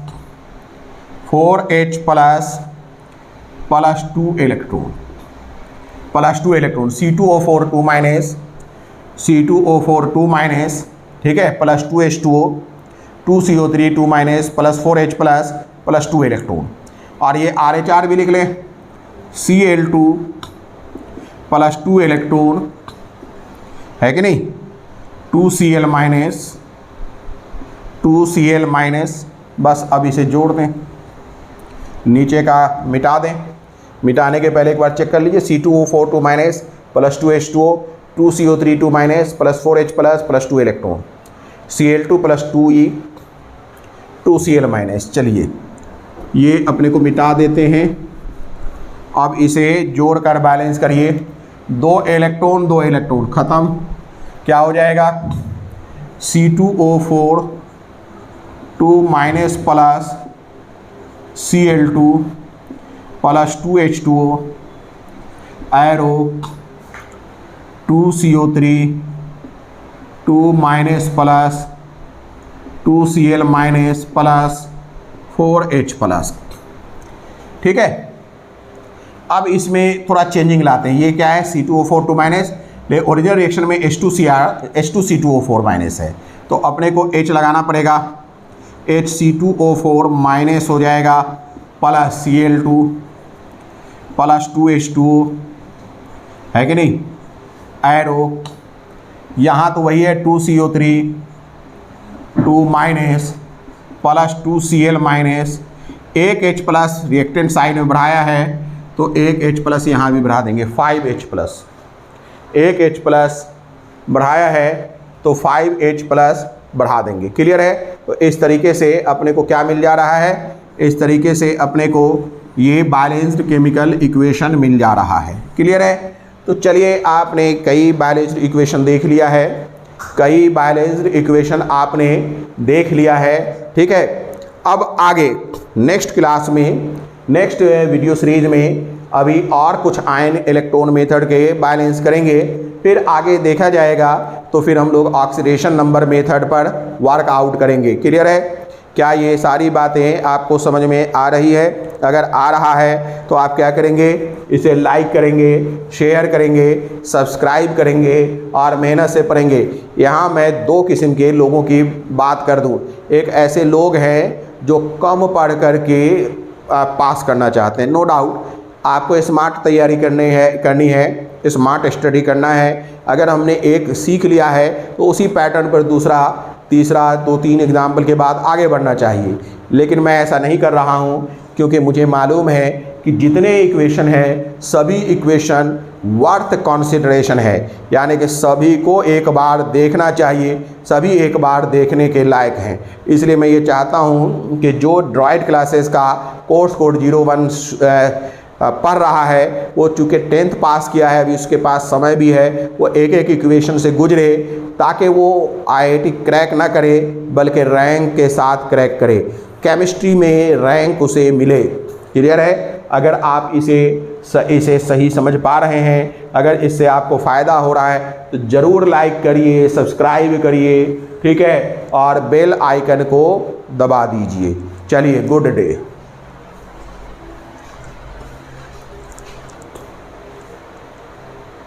4H plus plus 2 electron, plus 2 electron. C2O4 2 minus C2O4 2 minus, ठीक है, plus 2H2O 2CO3 2 minus plus 4H plus plus 2 electron. और ये RHR भी लिख लें, Cl2 प्लस 2 इलेक्ट्रॉन, है कि नहीं, 2Cl माइनस 2Cl माइनस। बस अब इसे जोड़ दें, नीचे का मिटा दें। मिटाने के पहले एक बार चेक कर लीजिए। C2O4 2 minus plus 2H2O 2CO3 2 minus plus 4H plus plus 2 electron, Cl2 plus 2E 2Cl minus. चलिए ये अपने को मिटा देते हैं। अब इसे जोड़कर बैलेंस करिए। 2 इलेक्ट्रॉन ख़त्म। क्या हो जाएगा, C2O4 2 minus plus Cl2 plus 2H2O arrow 2CO3 2 minus plus 2Cl minus plus 4H plus. ठीक है, अब इसमें थोड़ा चेंजिंग लाते हैं। ये क्या है, C2O4 2 माइनस, ले ओरिजिनल रिएक्शन में H2C2O4 माइनस है, तो अपने को H लगाना पड़ेगा। HC2O4 माइनस हो जाएगा प्लस Cl2 प्लस 2H2O, है कि नहीं, एरो यहाँ तो वही है 2CO3 2 minus plus 2Cl minus. एक H प्लस रिएक्टेंट साइड में बढ़ाया है तो एक H प्लस यहाँ भी बढ़ा देंगे, 5H प्लस। एक H प्लस बढ़ाया है तो 5H प्लस बढ़ा देंगे। क्लियर है। तो इस तरीके से अपने को क्या मिल जा रहा है, इस तरीके से अपने को ये बैलेंस्ड केमिकल इक्वेशन मिल जा रहा है। क्लियर है। तो चलिए, आपने कई बैलेंस्ड इक्वेशन देख लिया है, कई बैलेंस्ड इक्वेशन आपने देख लिया है। ठीक है, अब आगे नेक्स्ट क्लास में, नेक्स्ट वीडियो सीरीज में अभी और कुछ आयन इलेक्ट्रॉन मेथड के बैलेंस करेंगे, फिर आगे देखा जाएगा। तो फिर हम लोग ऑक्सीडेशन नंबर मेथड पर वर्कआउट करेंगे। क्लियर है। क्या ये सारी बातें आपको समझ में आ रही है? अगर आ रहा है तो आप क्या करेंगे, इसे लाइक करेंगे, शेयर करेंगे, सब्सक्राइब करेंगे और मेहनत से पढ़ेंगे। यहाँ मैं दो किस्म के लोगों की बात कर दूँ। एक ऐसे लोग हैं जो कम पढ़ कर के पास करना चाहते हैं। नो डाउट आपको स्मार्ट तैयारी करनी है, स्मार्ट स्टडी करना है। अगर हमने एक सीख लिया है तो उसी पैटर्न पर दूसरा, तीसरा, 2-3 एग्जाम्पल के बाद आगे बढ़ना चाहिए। लेकिन मैं ऐसा नहीं कर रहा हूँ, क्योंकि मुझे मालूम है कि जितने इक्वेशन हैं सभी इक्वेशन वर्थ कंसिडरेशन है, यानी कि सभी को एक बार देखना चाहिए, सभी एक बार देखने के लायक हैं। इसलिए मैं ये चाहता हूँ कि जो ड्रॉइड क्लासेस का कोर्स कोड 01 पढ़ रहा है, वो चूँकि 10th पास किया है, अभी उसके पास समय भी है, वो एक एक इक्वेशन से गुजरे, ताकि वो IIT क्रैक ना करे बल्कि रैंक के साथ क्रैक करे, केमिस्ट्री में रैंक उसे मिले। क्लियर है। अगर आप इसे सही समझ पा रहे हैं, अगर इससे आपको फ़ायदा हो रहा है तो ज़रूर लाइक करिए, सब्सक्राइब करिए, ठीक है, और बेल आइकन को दबा दीजिए। चलिए, गुड डे।